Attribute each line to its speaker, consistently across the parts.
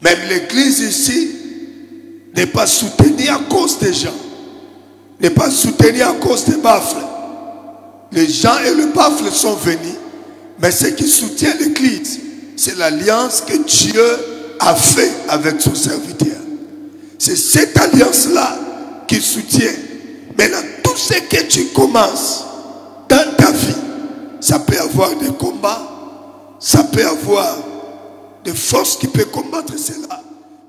Speaker 1: Même l'église ici n'est pas soutenue à cause des gens. N'est pas soutenue à cause des baffles. Les gens et le baffle sont venus. Mais ce qui soutient l'église, c'est l'alliance que Dieu a fait avec son serviteur. C'est cette alliance-là qui soutient. Maintenant, tout ce que tu commences dans ta vie, ça peut avoir des combats, ça peut avoir des forces qui peuvent combattre cela.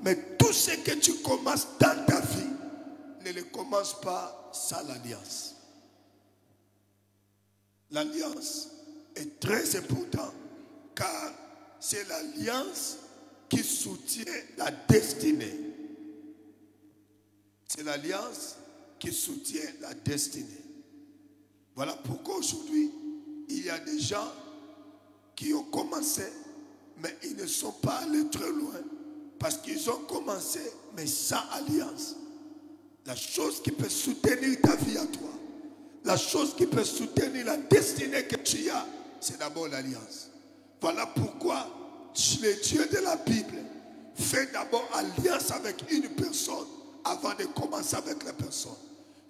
Speaker 1: Mais tout ce que tu commences dans ta vie, ne le commence pas sans l'alliance. L'alliance est très importante car c'est l'alliance qui soutient la destinée. C'est l'alliance qui soutient la destinée. Voilà pourquoi aujourd'hui, il y a des gens qui ont commencé, mais ils ne sont pas allés très loin. Parce qu'ils ont commencé, mais sans alliance. La chose qui peut soutenir ta vie à toi, la chose qui peut soutenir la destinée que tu as, c'est d'abord l'alliance. Voilà pourquoi le Dieu de la Bible fait d'abord alliance avec une personne avant de commencer avec la personne.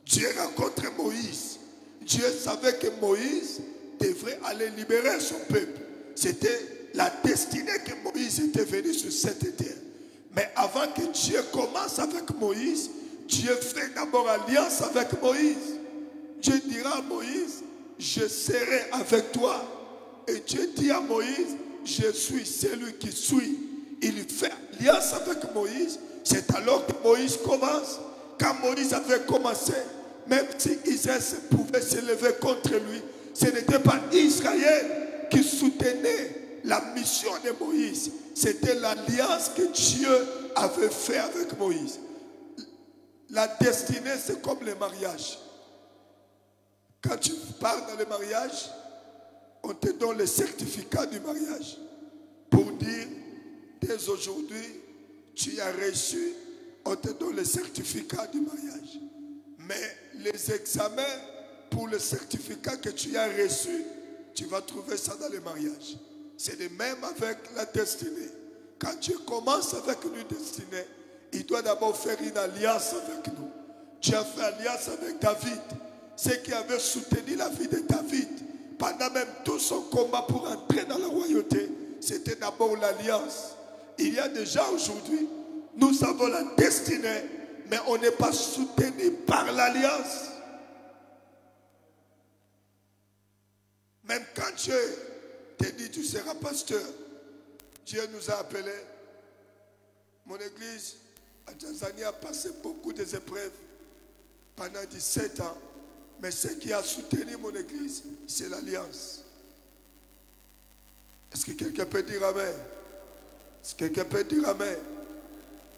Speaker 1: Dieu rencontre Moïse. Dieu savait que Moïse devrait aller libérer son peuple. C'était la destinée que Moïse était venu sur cette terre. Mais avant que Dieu commence avec Moïse, Dieu fait d'abord alliance avec Moïse. Dieu dira à Moïse, je serai avec toi. Et Dieu dit à Moïse, je suis celui qui suis. Il fait alliance avec Moïse. C'est alors que Moïse commence. Quand Moïse avait commencé, même si Israël pouvait s'élever contre lui, ce n'était pas Israël qui soutenait la mission de Moïse. C'était l'alliance que Dieu avait fait avec Moïse. La destinée, c'est comme le mariage. Quand tu pars dans le mariage, on te donne le certificat du mariage pour dire, dès aujourd'hui, tu as reçu, on te donne le certificat du mariage. Mais les examens pour le certificat que tu as reçu, tu vas trouver ça dans le mariage. C'est de même avec la destinée. Quand Dieu commence avec une destinée, il doit d'abord faire une alliance avec nous. Dieu a fait alliance avec David. Ceux qui avaient soutenu la vie de David pendant même tout son combat pour entrer dans la royauté, c'était d'abord l'alliance. Il y a des gens aujourd'hui, nous avons la destinée, mais on n'est pas soutenu par l'alliance. Même quand Dieu te dit tu seras pasteur, Dieu nous a appelés. Mon église à Tanzanie a passé beaucoup d'épreuves pendant 17 ans. Mais ce qui a soutenu mon église, c'est l'alliance. Est-ce que quelqu'un peut dire amen? Est-ce que quelqu'un peut dire amen?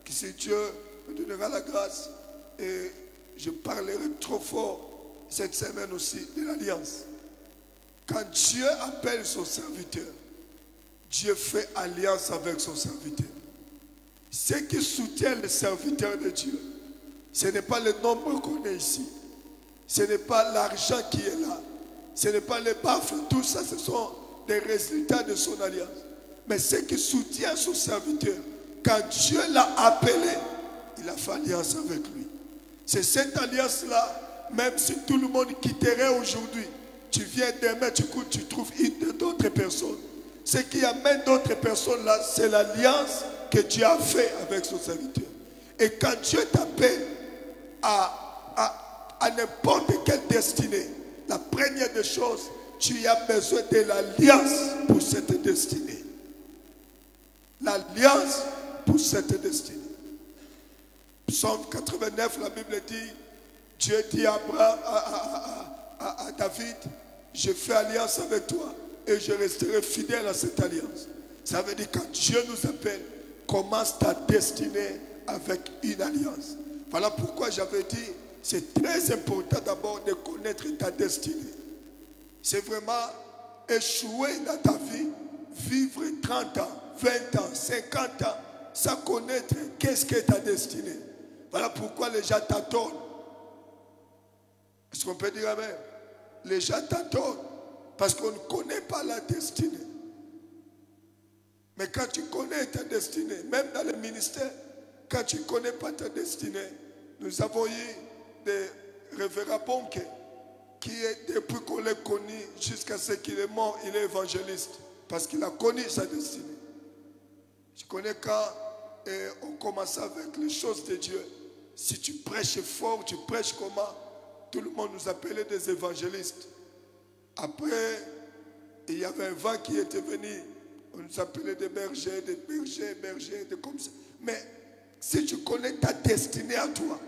Speaker 1: Que si Dieu me donnera la grâce, et je parlerai trop fort cette semaine aussi de l'alliance. Quand Dieu appelle son serviteur, Dieu fait alliance avec son serviteur. Ce qui soutient le serviteur de Dieu, ce n'est pas le nombre qu'on est ici. Ce n'est pas l'argent qui est là. Ce n'est pas les baffles. Tout ça, ce sont des résultats de son alliance. Mais ce qui soutient son serviteur, quand Dieu l'a appelé, il a fait alliance avec lui. C'est cette alliance-là, même si tout le monde quitterait aujourd'hui, tu viens demain, tu trouves une d'autres personnes. Ce qui amène d'autres personnes là, c'est l'alliance que Dieu a fait avec son serviteur. Et quand Dieu t'appelle à n'importe quelle destinée, la première des choses, tu as besoin de l'alliance pour cette destinée. L'alliance pour cette destinée. Psaume 89, la Bible dit, Dieu dit à David, je fais alliance avec toi et je resterai fidèle à cette alliance. Ça veut dire quand Dieu nous appelle, commence ta destinée avec une alliance. Voilà pourquoi j'avais dit, c'est très important d'abord de connaître ta destinée. C'est vraiment échouer dans ta vie, vivre 30 ans, 20 ans, 50 ans, sans connaître qu'est-ce qu'est ta destinée. Voilà pourquoi les gens t'attendent. Est-ce qu'on peut dire amen? Les gens t'attendent parce qu'on ne connaît pas la destinée. Mais quand tu connais ta destinée, même dans le ministère, quand tu ne connais pas ta destinée, nous avons eu des révérends Bonke qui, depuis qu'on l'a connu jusqu'à ce qu'il est mort, il est évangéliste. Parce qu'il a connu sa destinée. Je connais quand on commence avec les choses de Dieu. Si tu prêches fort, tu prêches comment? Tout le monde nous appelait des évangélistes. Après, il y avait un vent qui était venu. On nous appelait des bergers, des comme ça. Mais si tu connais ta destinée à toi,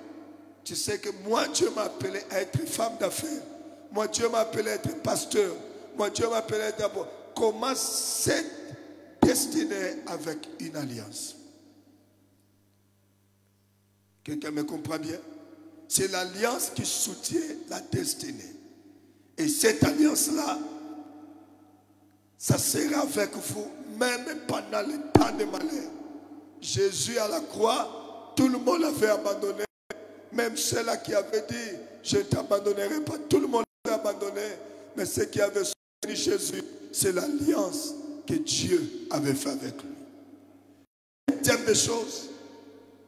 Speaker 1: tu sais que moi, Dieu m'a appelé à être femme d'affaires. Moi, Dieu m'a appelé à être pasteur. Moi, Dieu m'a appelé à être d'abord. Commence cette destinée avec une alliance. Quelqu'un me comprend bien? C'est l'alliance qui soutient la destinée. Et cette alliance-là, ça sera avec vous, même pendant les temps de malheur. Jésus à la croix, tout le monde l'avait abandonné. Même ceux-là qui avaient dit, je ne t'abandonnerai pas. Tout le monde l'avait abandonné. Mais ceux qui avaient soutenu Jésus, c'est l'alliance que Dieu avait fait avec lui.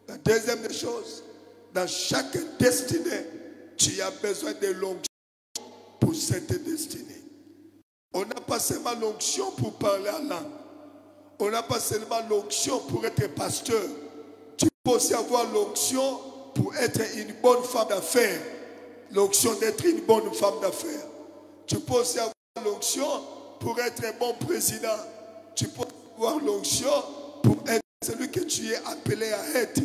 Speaker 1: La deuxième des choses, dans chaque destinée, tu as besoin de l'onction pour cette destinée. On n'a pas seulement l'onction pour parler en langue. On n'a pas seulement l'onction pour être pasteur. Tu peux aussi avoir l'onction pour être une bonne femme d'affaires. L'onction d'être une bonne femme d'affaires. Tu peux aussi avoir l'onction pour être un bon président. Tu peux avoir l'onction pour être celui que tu es appelé à être.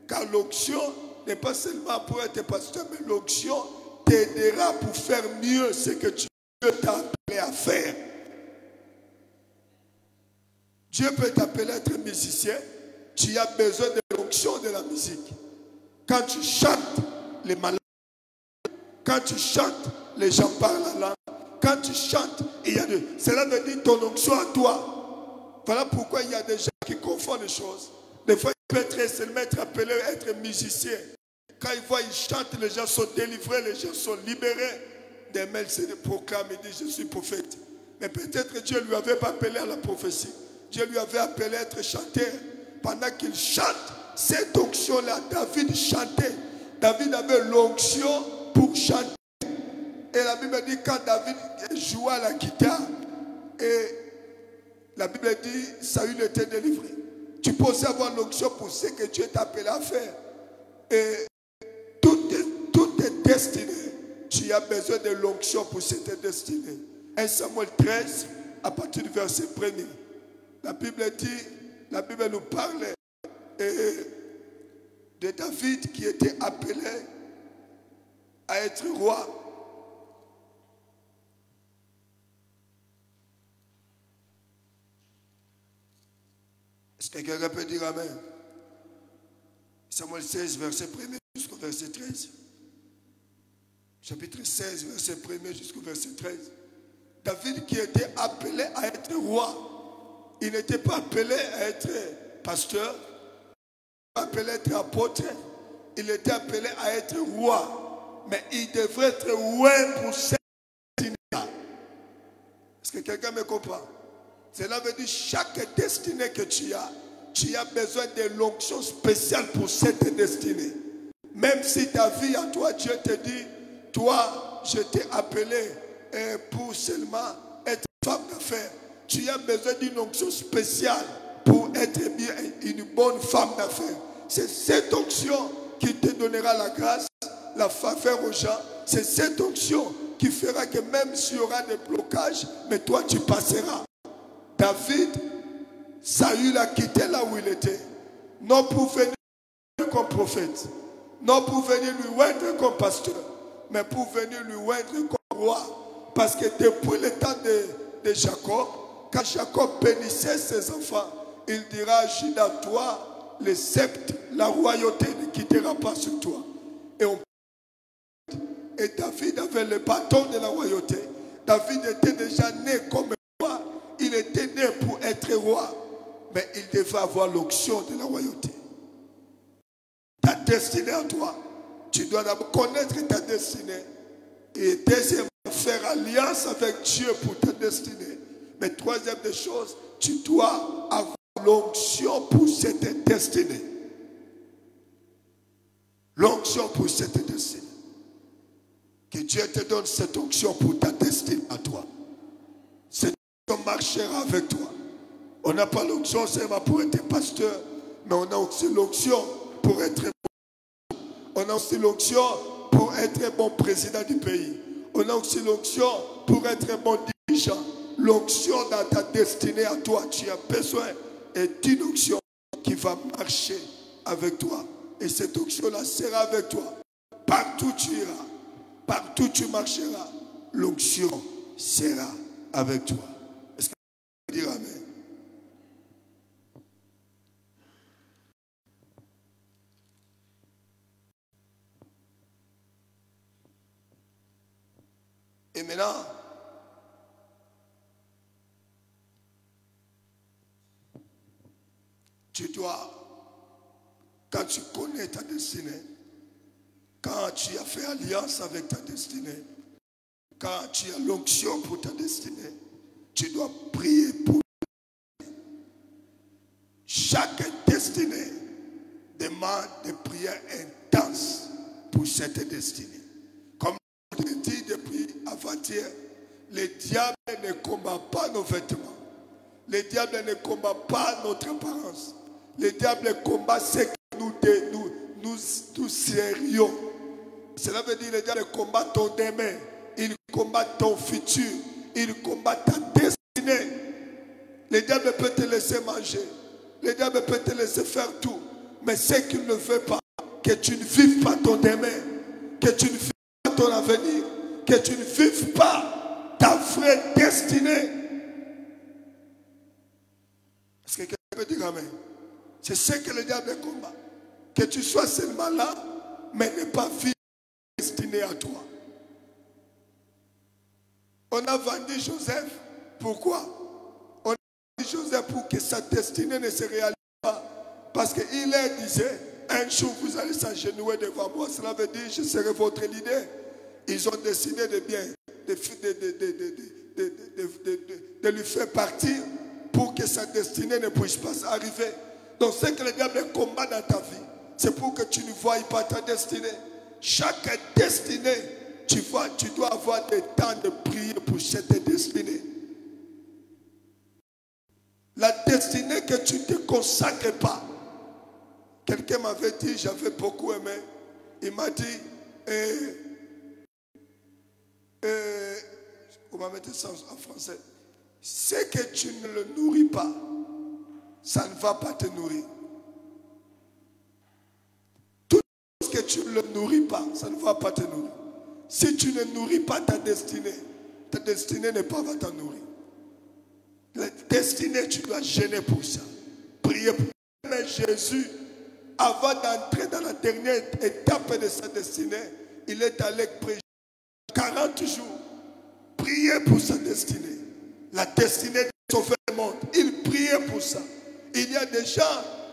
Speaker 1: Car l'onction n'est pas seulement pour être pasteur, mais l'onction t'aidera pour faire mieux ce que Dieu t'a appelé à faire. Dieu peut t'appeler à être musicien. Tu as besoin de l'onction de la musique. Quand tu chantes, les malades. Quand tu chantes, les gens parlent la langue. Quand tu chantes, il y a cela veut dire ton onction à toi. Voilà pourquoi il y a des gens qui confondent les choses. Des fois, il peut être appelé à être musicien. Quand ils voient, ils chantent, les gens sont délivrés, les gens sont libérés. Des mails se proclament et disent, je suis prophète. Mais peut-être Dieu ne lui avait pas appelé à la prophétie. Dieu lui avait appelé à être chanteur. Pendant qu'il chante, cette onction-là, David chantait. David avait l'onction pour chanter. Et la Bible dit, quand David jouait à la guitare, et la Bible dit, Saül était délivré. Tu peux aussi avoir l'onction pour ce que Dieu t'a appelé à faire. Et toute destinée, tu as besoin de l'onction pour cette destinée. 1 Samuel 13, à partir du verset 1er. La Bible dit, la Bible nous parle de David qui était appelé à être roi. Est-ce que quelqu'un peut dire amen? Samuel 16, verset 1er jusqu'au verset 13. Chapitre 16, verset 1er jusqu'au verset 13. David qui était appelé à être roi. Il n'était pas appelé à être pasteur, appelé à être apôtre. Il était appelé à être roi. Mais il devrait être roi pour cette destinée-là. Est-ce que quelqu'un me comprend? Cela veut dire chaque destinée que tu as besoin de l'onction spéciale pour cette destinée. Même si ta vie à toi, Dieu te dit, toi, je t'ai appelé pour seulement être femme d'affaires. Tu as besoin d'une onction spéciale pour être une bonne femme d'affaires. C'est cette onction qui te donnera la grâce, la faveur aux gens. C'est cette onction qui fera que même s'il y aura des blocages, mais toi tu passeras. David, Saül a quitté là où il était. Non pour venir comme prophète, non pour venir lui oindre comme pasteur, mais pour venir lui oindre comme roi. Parce que depuis le temps de Jacob, quand Jacob bénissait ses enfants, il dira, Judas, toi, le sceptre, la royauté ne quittera pas sur toi. Et David avait le bâton de la royauté. David était déjà né comme roi. Il était né pour être roi. Mais il devait avoir l'onction de la royauté. Ta destinée à toi, tu dois d'abord connaître ta destinée. Et deuxièmement, faire alliance avec Dieu pour ta destinée. Mais troisième des choses, tu dois avoir l'onction pour cette destinée. L'onction pour cette destinée. Que Dieu te donne cette onction pour ta destinée à toi. Cette onction marchera avec toi. On n'a pas l'onction seulement pour être pasteur, mais on a aussi l'onction pour être bon. On a aussi l'onction pour être un bon président du pays. On a aussi l'onction pour être un bon dirigeant. L'onction dans ta destinée à toi, tu as besoin d'une onction qui va marcher avec toi. Et cette onction-là sera avec toi. Partout tu iras, partout tu marcheras, l'onction sera avec toi. Est-ce que tu peux dire amen? Et maintenant, tu dois, quand tu connais ta destinée, quand tu as fait alliance avec ta destinée, quand tu as l'onction pour ta destinée, tu dois prier pour chaque destinée demande des prières intenses pour cette destinée. Comme je l'ai dit depuis avant-hier, le diable ne combat pas nos vêtements. Le diable ne combat pas notre apparence. Le diable combat ce que nous serions. Cela veut dire que le diable combat ton demain. Il combat ton futur. Il combat ta destinée. Le diable peut te laisser manger. Le diable peut te laisser faire tout. Mais ce qu'il ne veut pas, que tu ne vives pas ton demain. Que tu ne vives pas ton avenir. Que tu ne vives pas ta vraie destinée. Est-ce que quelqu'un peut dire amen? C'est ce que le diable combat. Que tu sois seulement là, mais ne pas vivre ta destinée à toi. On a vendu Joseph. Pourquoi? On a vendu Joseph pour que sa destinée ne se réalise pas. Parce qu'il leur disait, un jour vous allez s'agenouiller devant moi. Cela veut dire, je serai votre leader. Ils ont décidé de bien, de lui faire partir pour que sa destinée ne puisse pas arriver. Donc ce que le diable combat dans ta vie, c'est pour que tu ne voies pas ta destinée. Chaque destinée, tu dois avoir des temps de prier pour cette destinée. La destinée que tu ne te consacres pas. Quelqu'un m'avait dit, j'avais beaucoup aimé. Il m'a dit, comment mettre ça en français? Ce que tu ne le nourris pas, ça ne va pas te nourrir. Tout ce que tu ne le nourris pas, ça ne va pas te nourrir. Si tu ne nourris pas ta destinée n'est pas va t'en nourrir. La destinée, tu dois gêner pour ça. Prier pour ça. Mais Jésus, avant d'entrer dans la dernière étape de sa destinée, il est allé prêcher 40 jours. Prier pour sa destinée. La destinée de sauver le monde. Il priait pour ça. Il y a des gens,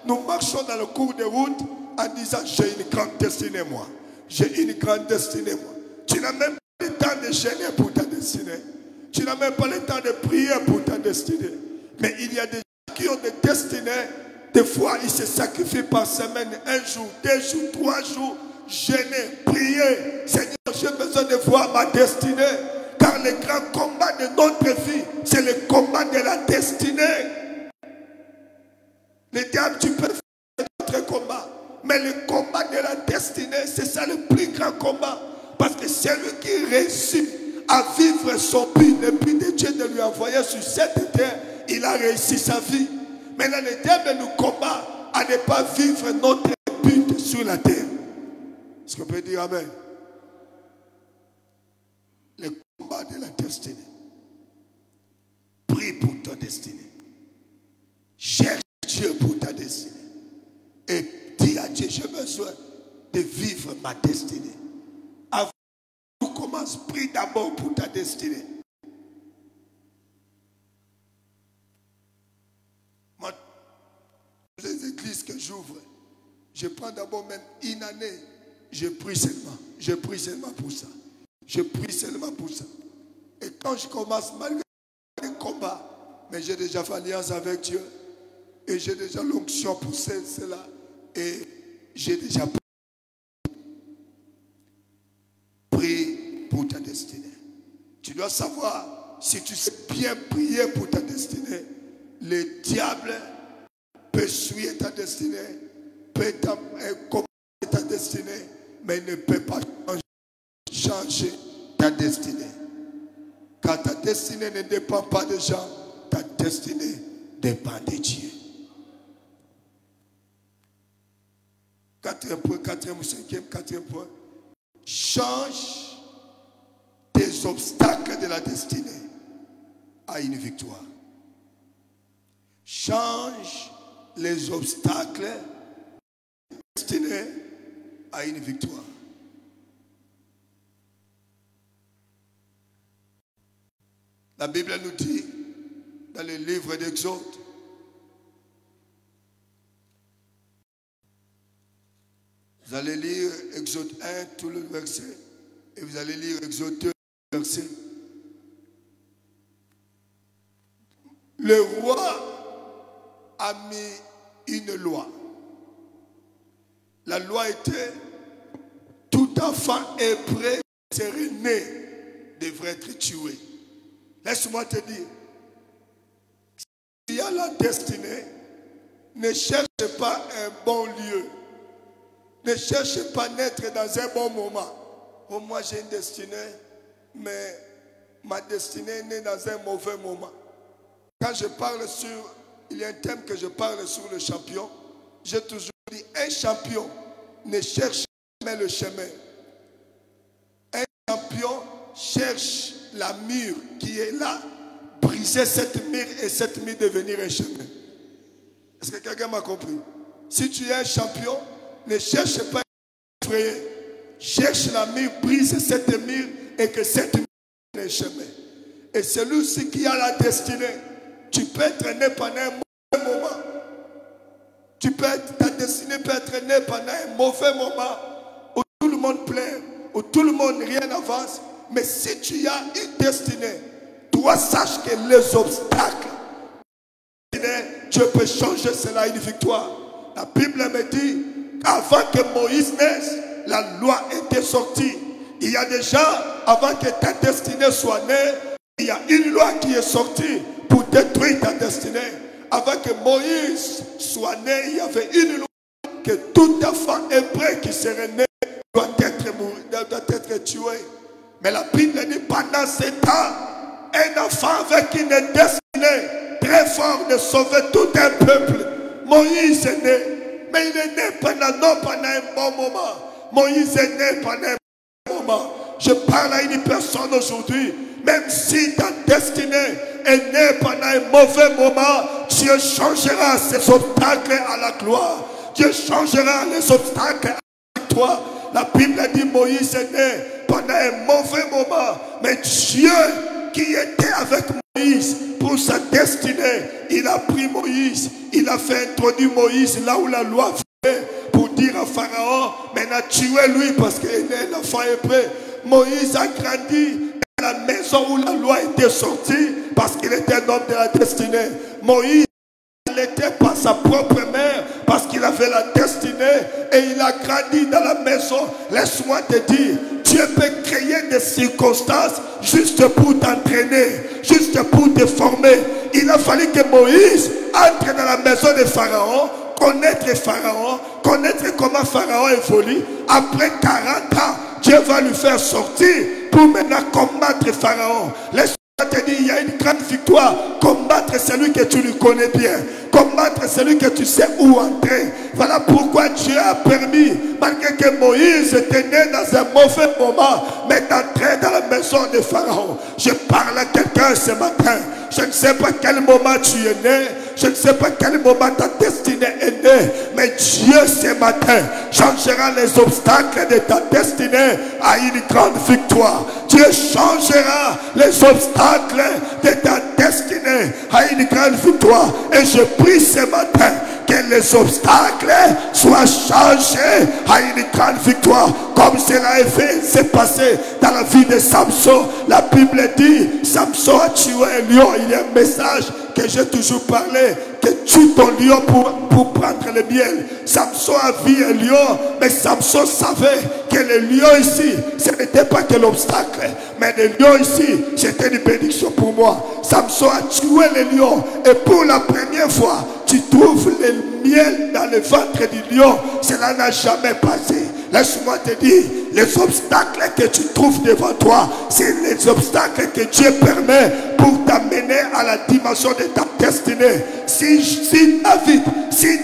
Speaker 1: nous marchons dans le cours de route en disant, j'ai une grande destinée moi. J'ai une grande destinée moi. Tu n'as même pas le temps de gêner pour ta destinée. Tu n'as même pas le temps de prier pour ta destinée. Mais il y a des gens qui ont des destinées. Des fois, ils se sacrifient par semaine, 1 jour, 2 jours, 3 jours. Gêner, prier. Seigneur, j'ai besoin de voir ma destinée. Car le grand combat de notre vie, c'est le combat de la destinée. Le diable, tu peux faire d'autres combats. Mais le combat de la destinée, c'est ça le plus grand combat. Parce que c'est lui qui réussit à vivre son but. Le but de Dieu de lui envoyer sur cette terre, il a réussi sa vie. Maintenant, le diable nous combat à ne pas vivre notre but sur la terre. Est-ce qu'on peut dire amen? Le combat de la destinée. Prie pour ta destinée. Cherche Dieu pour ta destinée. Et dis à Dieu, j'ai besoin de vivre ma destinée. Avant que tu commences, prie d'abord pour ta destinée. Moi, les églises que j'ouvre, je prends d'abord même une année. Je prie seulement. Je prie seulement pour ça. Je prie seulement pour ça. Et quand je commence, malgré le combat, mais j'ai déjà fait alliance avec Dieu. Et j'ai déjà l'onction pour cela. Et j'ai déjà prié pour ta destinée. Tu dois savoir, si tu sais bien prier pour ta destinée, le diable peut suivre ta destinée, peut commander ta destinée, mais il ne peut pas changer ta destinée. Car ta destinée ne dépend pas des gens, ta destinée dépend de Dieu. Quatrième point. Change tes obstacles de la destinée à une victoire. Change les obstacles de la destinée à une victoire. La Bible nous dit dans le livre d'Exode, vous allez lire Exode 1, tout le verset, et vous allez lire Exode 2, verset. Le roi a mis une loi. La loi était, tout enfant hébreu serait né, devrait être tué. Laisse-moi te dire, s'il y a la destinée, ne cherche pas un bon lieu. Ne cherche pas d'être dans un bon moment. Oh, moi j'ai une destinée, mais ma destinée est née dans un mauvais moment. Quand je parle il y a un thème que je parle sur le champion, j'ai toujours dit, un champion ne cherche jamais le chemin. Un champion cherche la mur qui est là, briser cette mur et cette mur devenir un chemin. Est-ce que quelqu'un m'a compris? Si tu es un champion, ne cherche pas à effrayer. Cherche la mur, brise cette mur et que cette mur devienne un chemin. Et celui-ci qui a la destinée, tu peux être né pendant un mauvais moment. Ta destinée peut être née pendant un mauvais moment où tout le monde plaît, où tout le monde rien n'avance. Mais si tu as une destinée, toi sache que les obstacles, Dieu peut changer cela à une victoire. La Bible me dit qu'avant que Moïse naisse, la loi était sortie. Il y a déjà, avant que ta destinée soit née, il y a une loi qui est sortie pour détruire ta destinée. Avant que Moïse soit né, il y avait une loi que tout enfant hébreu qui serait né doit être tué. Mais la Bible dit pendant ce temps, un enfant avec une destinée très forte de sauver tout un peuple. Moïse est né, mais il est né pendant un bon moment. Moïse est né pendant un bon moment. Je parle à une personne aujourd'hui, même si ta destinée est née pendant un mauvais moment, Dieu changera ces obstacles à la gloire. Dieu changera les obstacles à toi. La Bible dit Moïse est né pendant un mauvais moment, mais Dieu qui était avec Moïse pour sa destinée, il a pris Moïse, il a fait introduire Moïse là où la loi venait pour dire à Pharaon, maintenant tuez-lui parce qu'il est l'enfant hébreu. Moïse a grandi à la maison où la loi était sortie parce qu'il était un homme de la destinée. Moïse n'était pas sa propre mère parce qu'il avait la destinée et il a grandi dans la maison. Laisse-moi te dire, Dieu peut créer des circonstances juste pour t'entraîner, juste pour te former. Il a fallu que Moïse entre dans la maison de Pharaon, connaître comment Pharaon évolue. Après 40 ans, Dieu va lui faire sortir pour maintenant combattre Pharaon. Laisse-moi te dire, il y a une grande victoire. Combattre celui que tu lui connais bien. Combattre celui que tu sais où entrer. Voilà pourquoi Dieu a permis, malgré que Moïse était né dans un mauvais moment, mais d'entrer dans la maison de Pharaon. Je parle à quelqu'un ce matin. Je ne sais pas quel moment tu es né. Je ne sais pas quel moment ta destinée est née. Mais Dieu ce matin changera les obstacles de ta destinée à une grande victoire. Dieu changera les obstacles de ta destinée à une grande victoire. Et je prie ce matin que les obstacles soient changés à une grande victoire. Comme cela s'est passé dans la vie de Samson. La Bible dit, Samson a tué un lion. Il y a un message que j'ai toujours parlé, que tue ton lion pour prendre le miel. Samson a vu un lion, mais Samson savait que le lion ici, ce n'était pas que l'obstacle, mais le lion ici, c'était une bénédiction pour moi. Samson a tué le lion, et pour la première fois, tu trouves le miel dans le ventre du lion. Cela n'a jamais passé. Laisse-moi te dire, les obstacles que tu trouves devant toi, c'est les obstacles que Dieu permet pour t'amener à la dimension de ta destinée. Si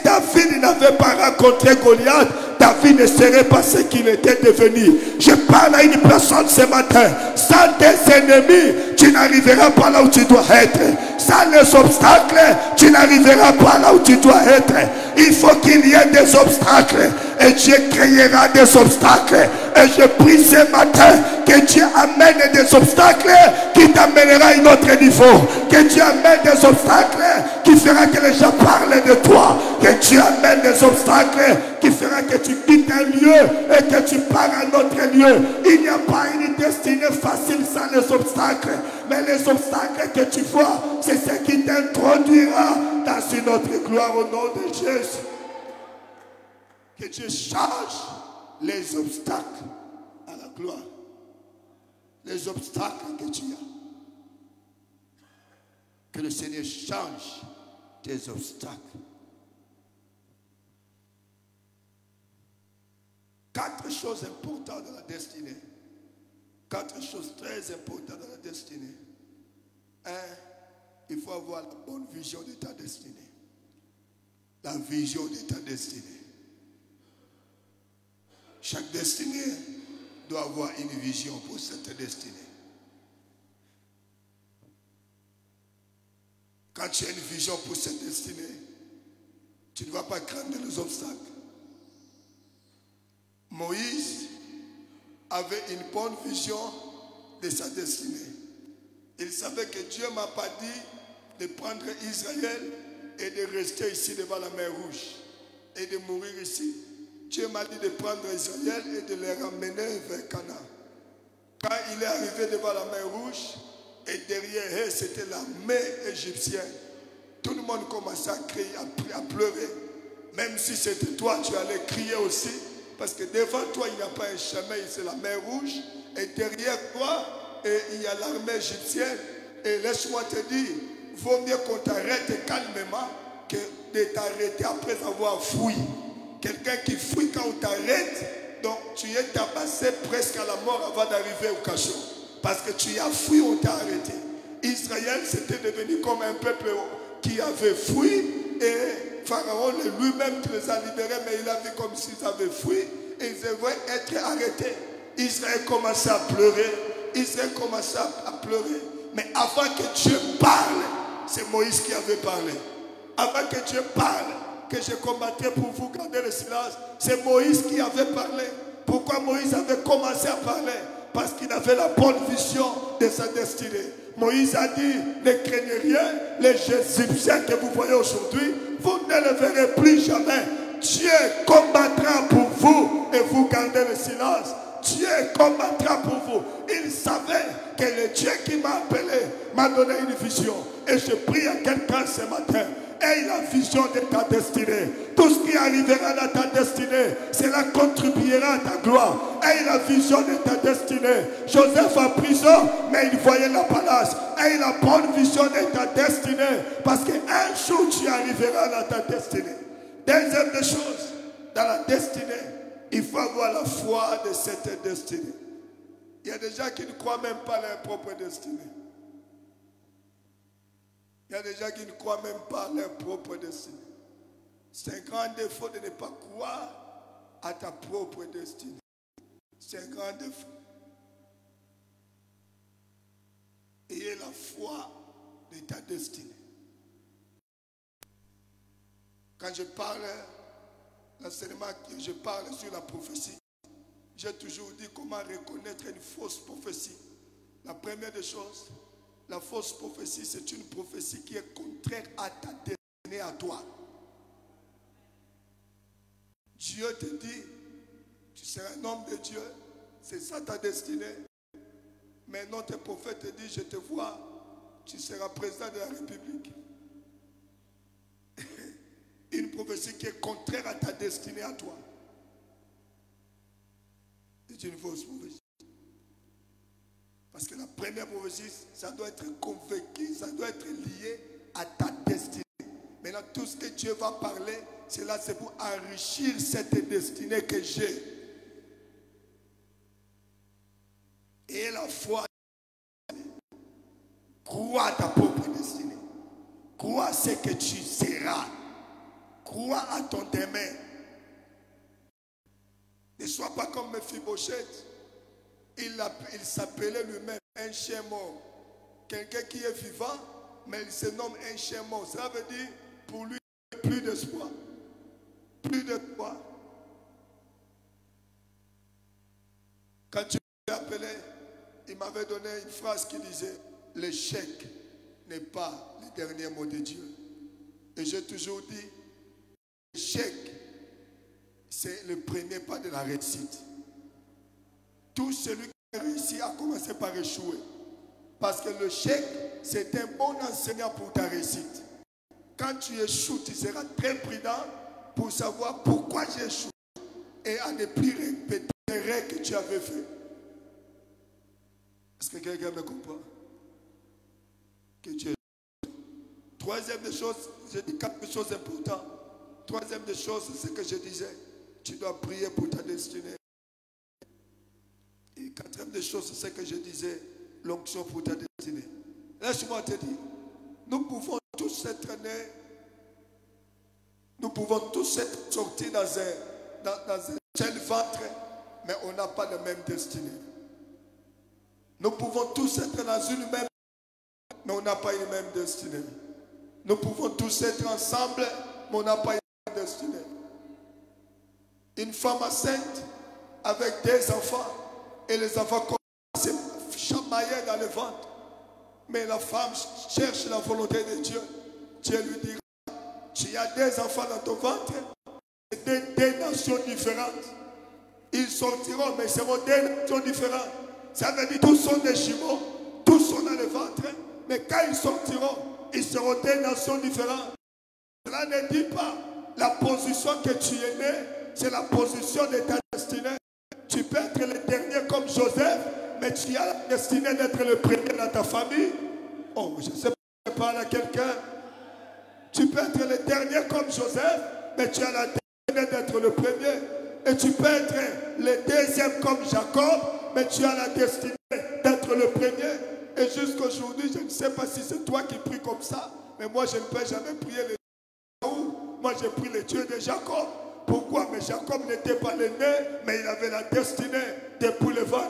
Speaker 1: David n'avait pas rencontré Goliath, David ne serait pas ce qu'il était devenu. Je parle à une personne ce matin. Sans tes ennemis, tu n'arriveras pas là où tu dois être. Sans les obstacles, tu n'arriveras pas là où tu dois être. Il faut qu'il y ait des obstacles. Et Dieu créera des obstacles. Et je prie ce matin que Dieu amène des obstacles qui t'amènera à un autre niveau. Que Dieu amène des obstacles qui fera que les gens parlent de toi. Que Dieu amène des obstacles qui fera que tu quittes un lieu et que tu pars à un autre lieu. Il n'y a pas une destinée facile sans les obstacles. Mais les obstacles que tu vois, c'est ce qui t'introduira dans une autre gloire au nom de Jésus. Que Dieu change les obstacles à la gloire. Les obstacles que tu as. Que le Seigneur change tes obstacles. 4 choses importantes dans la destinée. 4 choses très importantes dans la destinée. 1, il faut avoir la bonne vision de ta destinée. La vision de ta destinée. Chaque destinée doit avoir une vision pour cette destinée. Quand tu as une vision pour cette destinée, tu ne vas pas craindre les obstacles. Moïse avait une bonne vision de sa destinée. Il savait que Dieu ne m'a pas dit de prendre Israël et de rester ici devant la mer Rouge et de mourir ici. Dieu m'a dit de prendre Israël et de les ramener vers Canaan. Quand il est arrivé devant la mer Rouge, et derrière, c'était la mer égyptienne. Tout le monde commençait à crier, à pleurer. Même si c'était toi, tu allais crier aussi. Parce que devant toi, il n'y a pas un chemin, c'est la mer Rouge. Et derrière toi, il y a l'armée égyptienne. Et laisse-moi te dire, il vaut mieux qu'on t'arrête calmement que de t'arrêter après avoir fui. Quelqu'un qui fuit quand on t'arrête, donc tu es tabassé presque à la mort avant d'arriver au cachot. Parce que tu as fui, on t'a arrêté. Israël, c'était devenu comme un peuple qui avait fui. Et Pharaon lui-même les a libérés, mais il a vu comme s'ils avaient fui. Et ils devaient être arrêtés. Israël commençait à pleurer. Israël commençait à pleurer. Mais avant que Dieu parle, c'est Moïse qui avait parlé. Avant que Dieu parle, que je combattrai pour vous, garder le silence, c'est Moïse qui avait parlé. Pourquoi Moïse avait commencé à parler? Parce qu'il avait la bonne vision de sa destinée. Moïse a dit, ne craignez rien, les Égyptiens que vous voyez aujourd'hui, vous ne le verrez plus jamais. Dieu combattra pour vous et vous gardez le silence. Dieu combattra pour vous. Il savait que le Dieu qui m'a appelé m'a donné une vision. Et je prie à quelqu'un ce matin. Aie la vision de ta destinée. Tout ce qui arrivera dans ta destinée, cela contribuera à ta gloire. Aie la vision de ta destinée. Joseph en prison, mais il voyait la palace. Aie la bonne vision de ta destinée. Parce qu'un jour tu arriveras dans ta destinée. Deuxième des choses, dans la destinée, il faut avoir la foi de cette destinée. Il y a des gens qui ne croient même pas à leur propre destinée. Il y a des gens qui ne croient même pas à leur propre destinée. C'est un grand défaut de ne pas croire à ta propre destinée. C'est un grand défaut. Ayez la foi de ta destinée. Quand je parle, l'enseignement que je parle sur la prophétie, j'ai toujours dit comment reconnaître une fausse prophétie. La première des choses, la fausse prophétie, c'est une prophétie qui est contraire à ta destinée, à toi. Dieu te dit, tu seras un homme de Dieu, c'est ça ta destinée. Mais notre prophète te dit, je te vois, tu seras président de la République. prophétie qui est contraire à ta destinée à toi. C'est une fausse prophétie. Parce que la première prophétie, ça doit être convaincu, ça doit être lié à ta destinée. Maintenant, tout ce que Dieu va parler, c'est pour enrichir cette destinée que j'ai. Et la foi, crois à ta propre destinée. Crois à ce que tu seras. Crois à ton demain. Ne sois pas comme Mephibosheth. Il s'appelait lui-même un chien mort. Quelqu'un qui est vivant, mais il se nomme un chien mort. Cela veut dire, pour lui, plus d'espoir. Plus d'espoir. Quand Dieu l'appelait, il m'avait donné une phrase qui disait, l'échec n'est pas le dernier mot de Dieu. Et j'ai toujours dit, l'échec, c'est le premier pas de la réussite. Tout celui qui a réussi a commencé par échouer. Parce que l'échec, c'est un bon enseignant pour ta réussite. Quand tu échoues, tu seras très prudent pour savoir pourquoi j'ai échoué et à ne plus répéter les règles que tu avais fait. Est-ce que quelqu'un me comprend? Que tu es. Troisième des choses, j'ai dit quelque chose d'important. Troisième des choses, c'est ce que je disais. Tu dois prier pour ta destinée. Et quatrième des choses, c'est ce que je disais, l'onction pour ta destinée. Laisse-moi te dire, nous pouvons tous être nés, nous pouvons tous être sortis dans un seul ventre, mais on n'a pas la même destinée. Nous pouvons tous être dans une même, mais on n'a pas une même destinée. Nous pouvons tous être ensemble, mais on n'a pas une même destinée. Une femme enceinte avec des enfants, et les enfants commencent à chamailler dans le ventre. Mais la femme cherche la volonté de Dieu. Dieu lui dit, tu as des enfants dans ton ventre, c'est des nations différentes. Ils sortiront, mais seront des nations différentes. Ça veut dire tous sont des jumeaux, tous sont dans le ventre, mais quand ils sortiront, ils seront des nations différentes. Cela ne dit pas la position que tu es né, c'est la position de ta destinée. Tu peux être le dernier comme Joseph, mais tu as la destinée d'être le premier dans ta famille. Oh, je ne sais pas si je parle à quelqu'un. Tu peux être le dernier comme Joseph, mais tu as la destinée d'être le premier. Et tu peux être le deuxième comme Jacob, mais tu as la destinée d'être le premier. Et jusqu'à aujourd'hui, je ne sais pas si c'est toi qui pries comme ça, mais moi je ne peux jamais prier le Dieu. Moi j'ai prié le Dieu de Jacob. Pourquoi? Mais Jacob n'était pas le né, mais il avait la destinée depuis le ventre.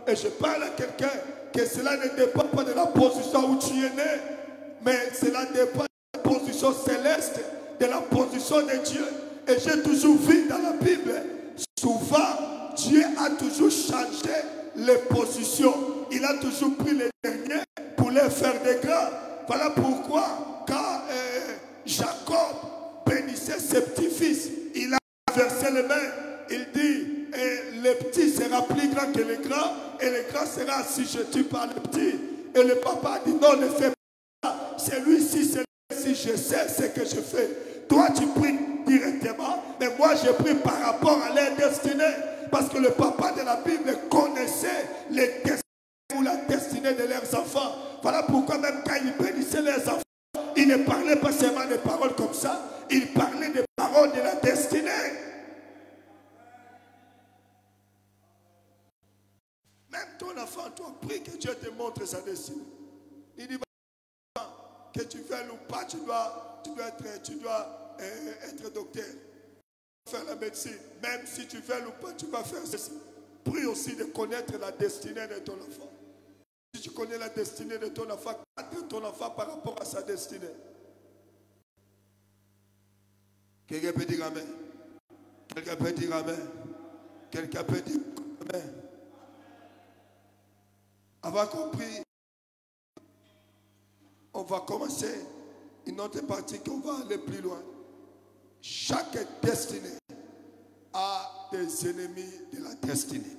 Speaker 1: Et je parle à quelqu'un que cela ne dépend pas de la position où tu es né, mais cela dépend de la position céleste, de la position de Dieu. Et j'ai toujours vu dans la Bible, souvent, Dieu a toujours changé les positions. Il a toujours pris les derniers pour les faire des grands. Voilà pourquoi, quand Jacob bénissait ses petits-fils, il a versé les mains. Il dit, le petit sera plus grand que le grand, et le grand sera assujetti par le petit. Et le papa dit, non, ne fais pas. Celui-ci, si je sais ce que je fais. Toi, tu pries directement, mais moi, je prie par rapport à leur destinée. Parce que le papa de la Bible connaissait les destinées ou la destinée de leurs enfants. Voilà pourquoi même quand il bénissait les enfants, il ne parlait pas seulement des paroles comme ça, il parlait des paroles de la destinée. Même ton enfant, toi, prie que Dieu te montre sa destinée. Il dit que tu veuilles ou pas, tu dois être docteur, faire la médecine. Même si tu veux ou pas, tu vas faire ceci. Prie aussi de connaître la destinée de ton enfant. Si tu connais la destinée de ton enfant, cadre ton enfant par rapport à sa destinée. Quelqu'un peut dire amen. Quelqu'un peut dire amen. Quelqu'un peut dire amen. Avant qu'on prie, on va commencer une autre partie qu'on va aller plus loin. Chaque destinée a des ennemis de la destinée.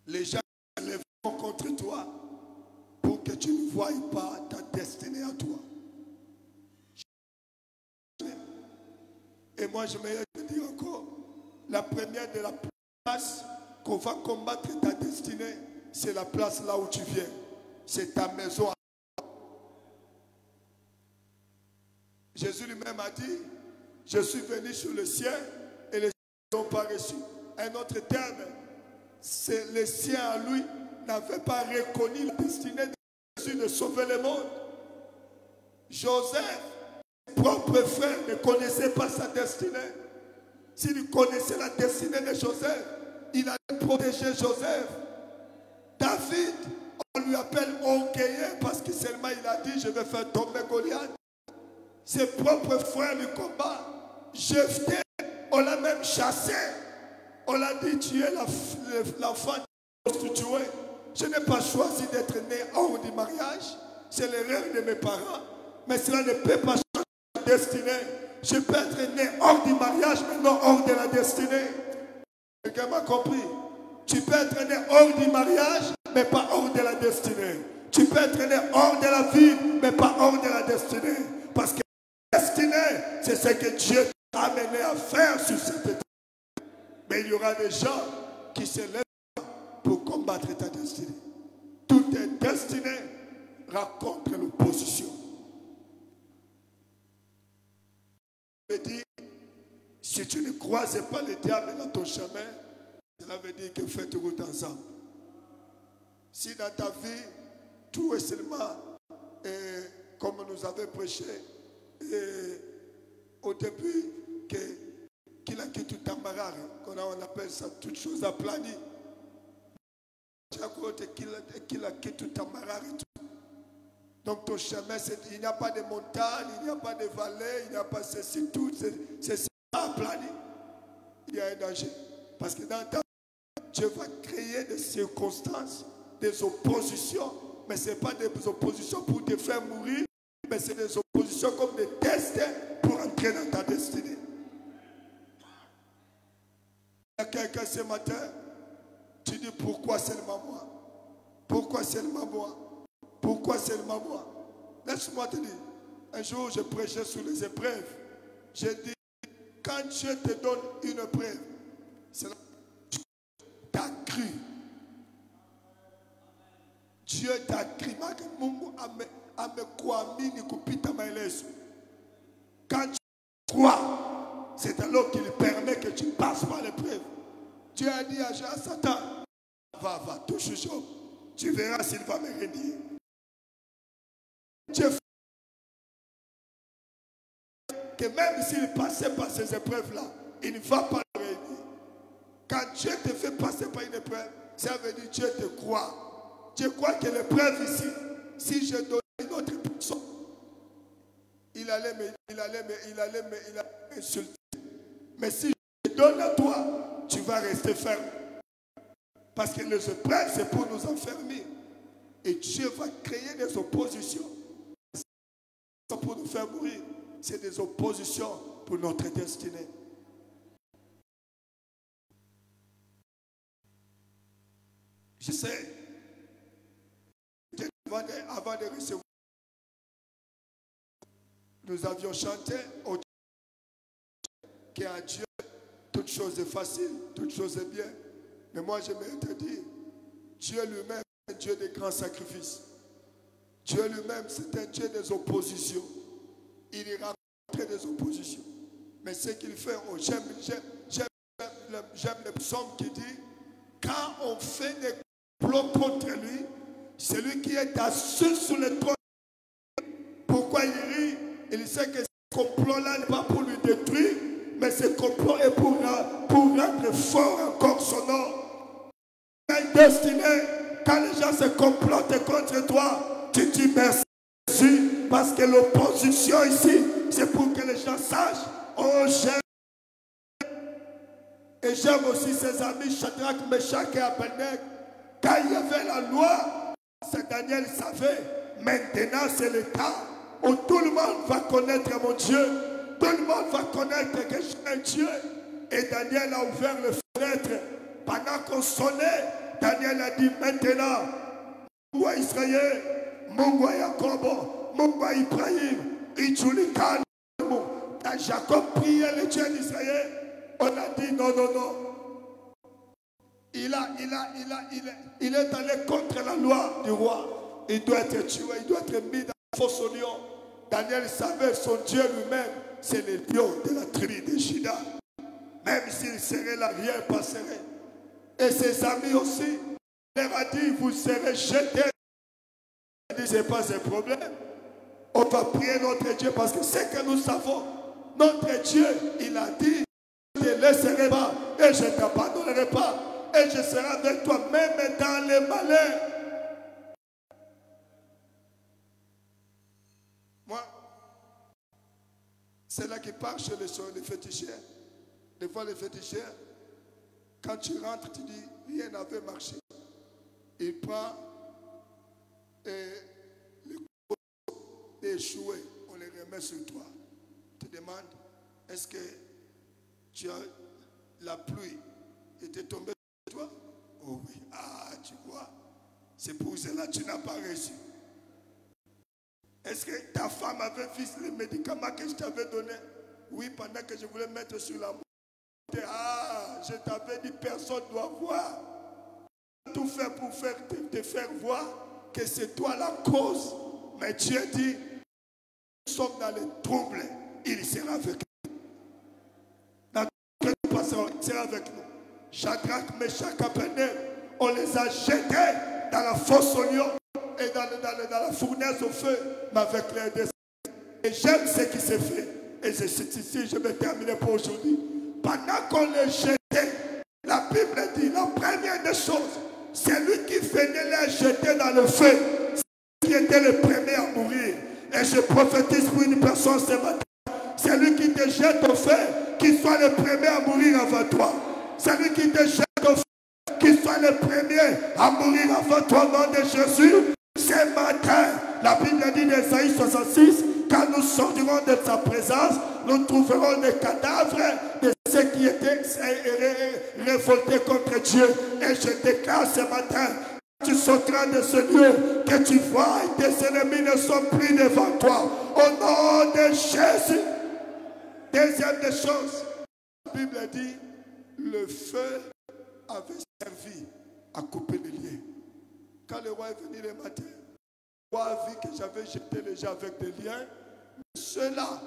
Speaker 1: Les gens se lèveront contre toi pour que tu ne voies pas ta destinée à toi. moi, je vais te dire encore, la première de la place qu'on va combattre ta destinée, c'est la place là où tu viens. C'est ta maison. Jésus lui-même a dit, je suis venu sur le ciel et les cieux n'ont pas reçu. Un autre terme, c'est les siens à lui n'avaient pas reconnu la destinée de Jésus de sauver le monde. Joseph, ses propres frères ne connaissaient pas sa destinée. S'il connaissait la destinée de Joseph, il allait protéger Joseph. David, on lui appelle orgueilleux parce que seulement il a dit, je vais faire tomber Goliath. Ses propres frères lui combattent. Jephthé, on l'a même chassé. On l'a dit, tu es l'enfant prostitué. Je n'ai pas choisi d'être né hors du mariage. C'est l'erreur de mes parents. Mais cela ne peut pas changer la destinée. Je peux être né hors du mariage, mais non hors de la destinée. Quelqu'un m'a compris? Tu peux être né hors du mariage, mais pas hors de la destinée. Tu peux être né hors de la vie, mais pas hors de la destinée. Parce que la destinée, c'est ce que Dieu t'a amené à faire sur cette terre. Mais il y aura des gens qui se lèvent pour combattre ta destinée. Toute destinée rencontre l'opposition. Je dis, si tu ne croises pas le diable dans ton chemin, cela veut dire que faites route ensemble. Si dans ta vie, tout est seulement, comme nous avons prêché, au début, qu'il a quitté tout embarras, on appelle ça toute chose aplanie. Qu'il a quitté tout embarras et tout. Donc ton chemin, il n'y a pas de montagne, il n'y a pas de vallée, il n'y a pas ceci, tout, c'est aplani. Il y a un danger. Parce que dans ta vie, Dieu va créer des circonstances, des oppositions, mais ce n'est pas des oppositions pour te faire mourir, mais c'est des oppositions comme des tests pour entrer dans ta destinée. Il y a quelqu'un ce matin, tu dis pourquoi seulement moi? Pourquoi seulement moi? Pourquoi seulement moi? Laisse-moi te dire, un jour je prêchais sur les épreuves. J'ai dit, quand Dieu te donne une épreuve, c'est là que tu t'as cru. Dieu t'a cru. Quand tu crois, c'est alors qu'il permet que tu passes par l'épreuve. Dieu a dit à Satan, va, touche Job. Tu verras s'il va me renier. Dieu fait que même s'il passait par ces épreuves-là, il ne va pas le renier. Quand Dieu te fait passer par une épreuve, ça veut dire que Dieu te croit. Dieu croit que l'épreuve ici, si je donne une autre personne, il allait m'insulter. Mais si je donne à toi, tu vas rester ferme. Parce que les épreuves, c'est pour nous enfermer. Et Dieu va créer des oppositions. Pour nous faire mourir. C'est des oppositions pour notre destinée. Je sais, avant de recevoir, nous avions chanté au Dieu qui est un Dieu, toute chose est facile, toute chose est bien. Mais moi, je vais te dire, Dieu lui-même est un Dieu de grands sacrifices. Dieu lui-même, c'est un Dieu des oppositions. Il y rencontre des oppositions. Mais ce qu'il fait, j'aime le psaume qui dit, quand on fait des complots contre lui, celui qui est assis sur le trône, pourquoi il rit? Il sait que ce complot-là n'est pas pour lui détruire, mais ce complot est pour rendre fort encore son nom. Une destinée, quand les gens se complotent contre toi, tu dis merci Jésus, parce que l'opposition ici, c'est pour que les gens sachent, oh j'aime. Et j'aime aussi ses amis Shadrach, Meshach et Abednego. Quand il y avait la loi, c'est Daniel savait, maintenant c'est le temps où tout le monde va connaître mon Dieu. Tout le monde va connaître que je suis un Dieu. Et Daniel a ouvert les fenêtres. Pendant qu'on sonnait, Daniel a dit maintenant, Mungu wa Israël, Mungu wa Yakobo, Mungu wa Ibrahim, ijulikane Quand Jacob priait le Dieu d'Israël, on a dit non, non, non. Il est allé contre la loi du roi. Il doit être tué, il doit être mis dans la fosse au lion. Daniel savait son Dieu lui-même, c'est le lion de la tribu de Juda. Même s'il serait là, rien ne passerait. Et ses amis aussi, il leur a dit, vous serez jetés. Il dit, ce n'est pas un problème. On va prier notre Dieu parce que c'est que nous savons. Notre Dieu, il a dit, je ne te laisserai pas et je ne t'abandonnerai pas. Et je serai avec toi même dans les malheurs. Moi, c'est là qui part chez les féticheurs. Des fois, les féticheurs, quand tu rentres, tu dis, rien n'avait marché. Il prend les coups d'échouer, on les remet sur toi. Tu te demandes, est-ce que la pluie était tombée sur toi? Oh oui, ah, tu vois, c'est pour cela que tu n'as pas reçu. Est-ce que ta femme avait vu les médicaments que je t'avais donnés? Oui, pendant que je voulais mettre sur la moitié. Ah, je t'avais dit, personne ne doit voir. Tout fait pour te faire voir que c'est toi la cause. Mais Dieu dit, nous sommes dans les troubles, il sera avec nous. Dans tout ce qui passera, il sera avec nous. Shadrach, Meshach, Abednego, on les a jetés dans la fosse au lion et dans la fournaise au feu, mais avec l'aide des esprits. Et j'aime ce qui s'est fait. Et c'est ici, je vais terminer pour aujourd'hui. Pendant qu'on les jetait, la Bible dit, la première des choses, c'est lui qui venait les jeter dans le feu, qui était le premier à mourir. Et je prophétise pour une personne ce matin. C'est lui qui te jette au feu, qu'il soit le premier à mourir avant toi. C'est lui qui te jette au feu, qu'il soit le premier à mourir avant toi au nom de Jésus. Ce matin, la Bible dit dans Isaïe 66, quand nous sortirons de sa présence, nous trouverons des cadavres de ceux qui étaient révoltés contre Dieu. Et je déclare ce matin, tu sortiras de ce lieu, que tu vois et tes ennemis ne sont plus devant toi. Au nom de Jésus. Deuxième des choses, la Bible dit, le feu avait servi à couper les liens. Quand le roi est venu le matin, le roi a vu que j'avais jeté les gens avec des liens. Ceux-là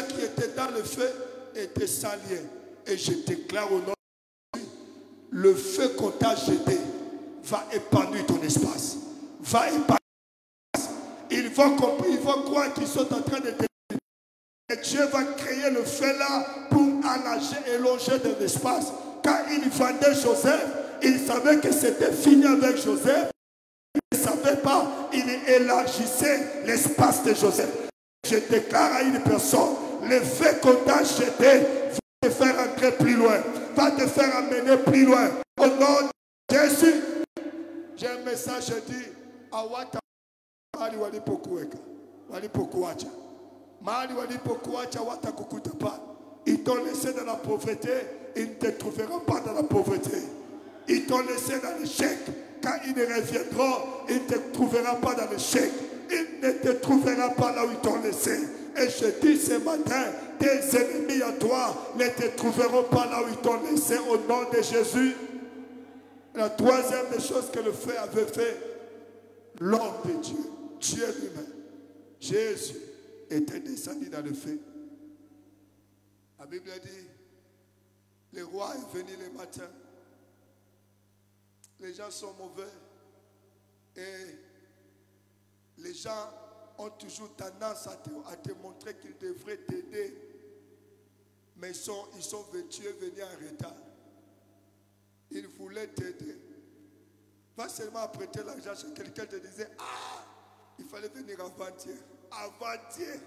Speaker 1: qui étaient dans le feu étaient sans lien. Et je déclare au nom de Jésus, le feu qu'on t'a jeté va épanouir ton espace. Va épanouir ton espace. Ils vont croire qu'ils sont en train de te... Et Dieu va créer le feu là pour allonger et longer de l'espace. Quand il vendait Joseph, il savait que c'était fini avec Joseph. Il ne savait pas, il élargissait l'espace de Joseph. Je déclare à une personne, le fait qu'on t'a jeté va te faire entrer plus loin, va te faire amener plus loin. Au nom de Jésus, j'ai un message qui dit, Awata Mali walipokuweka, walipokuacha. Mali walipokuacha watakukuta pas. Ils t'ont laissé dans la pauvreté, ils ne te trouveront pas dans la pauvreté. Ils t'ont laissé dans l'échec. Quand ils reviendront, ils ne te trouveront pas dans l'échec. Ils ne te trouveront pas là où ils t'ont laissé. Et je dis ce matin, tes ennemis à toi ne te trouveront pas là où ils t'ont laissé au nom de Jésus. La troisième des choses que le feu avait fait, l'homme de Dieu, Dieu lui-même, Jésus, était descendu dans le feu. La Bible dit, le roi est venu le matin. Les gens sont mauvais et les gens ont toujours tendance à te montrer qu'ils devraient t'aider, mais ils sont venus en retard. Ils voulaient t'aider. Pas seulement à prêter l'argent chez quelqu'un te disait, ah, il fallait venir avant-hier. Avant-hier.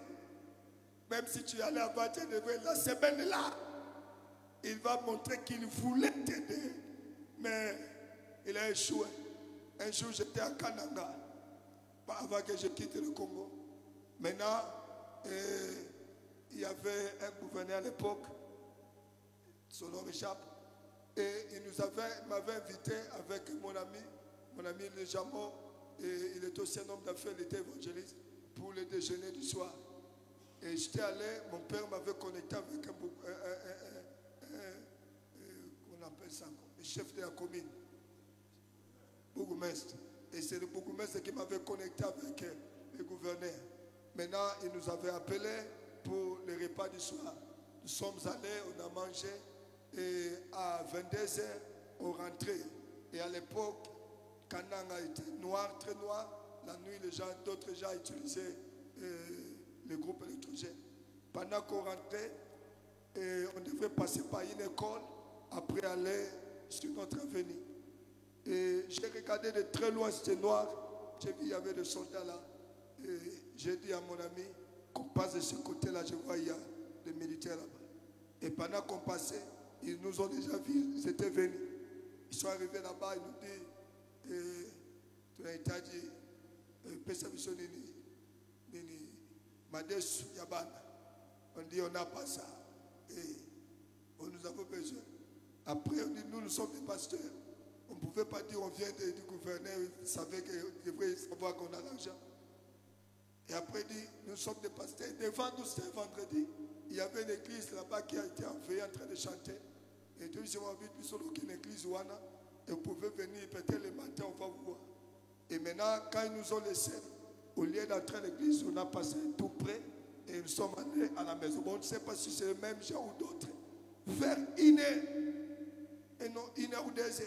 Speaker 1: Même si tu allais avant-hier, la semaine là, il va montrer qu'il voulait t'aider, mais il a échoué. Un jour, j'étais à Kananga, avant que je quitte le Congo. Maintenant, il y avait un gouverneur à l'époque, son nom échappe, et il m'avait invité avec mon ami Le Jamo, et il était aussi un homme d'affaires, il était évangéliste, pour le déjeuner du soir. Et j'étais allé, mon père m'avait connecté avec on appelle ça, le chef de la commune, bourgmestre. Et c'est le bourgmestre qui m'avait connecté avec le gouverneur. Maintenant, il nous avait appelés pour le repas du soir. Nous sommes allés, on a mangé, et à 22h, on rentrait. Et à l'époque, Kanang a été noir, très noir. La nuit, d'autres gens utilisaient le groupe électrogène. Pendant qu'on rentrait, on devait passer par une école, après aller sur notre avenue. Et j'ai regardé de très loin, c'était noir. J'ai vu, il y avait des soldats là. Et j'ai dit à mon ami qu'on passe de ce côté-là, je vois, il y a des militaires là-bas. Et pendant qu'on passait, ils nous ont déjà vus, ils étaient venus. Ils sont arrivés là-bas, ils nous disent, tu as été dit, on dit, on n'a pas ça. Et on nous a besoin. Après, on dit, nous sommes des pasteurs. On ne pouvait pas dire, on vient du gouverneur, il savait qu'il devrait savoir qu'on a l'argent. Et après, il dit, nous sommes des pasteurs. Devant nous, c'était vendredi. Il y avait une église là-bas qui a été envoyée en train de chanter. Et tout le monde a vu une église ouana. Et vous pouvez venir, peut-être le matin, on va vous voir. Et maintenant, quand ils nous ont laissés, au lieu d'entrer à l'église, on a passé tout près et nous sommes allés à la maison. Bon, on ne sait pas si c'est le même genre ou d'autres. Vers 1h, et non 1h ou 2h,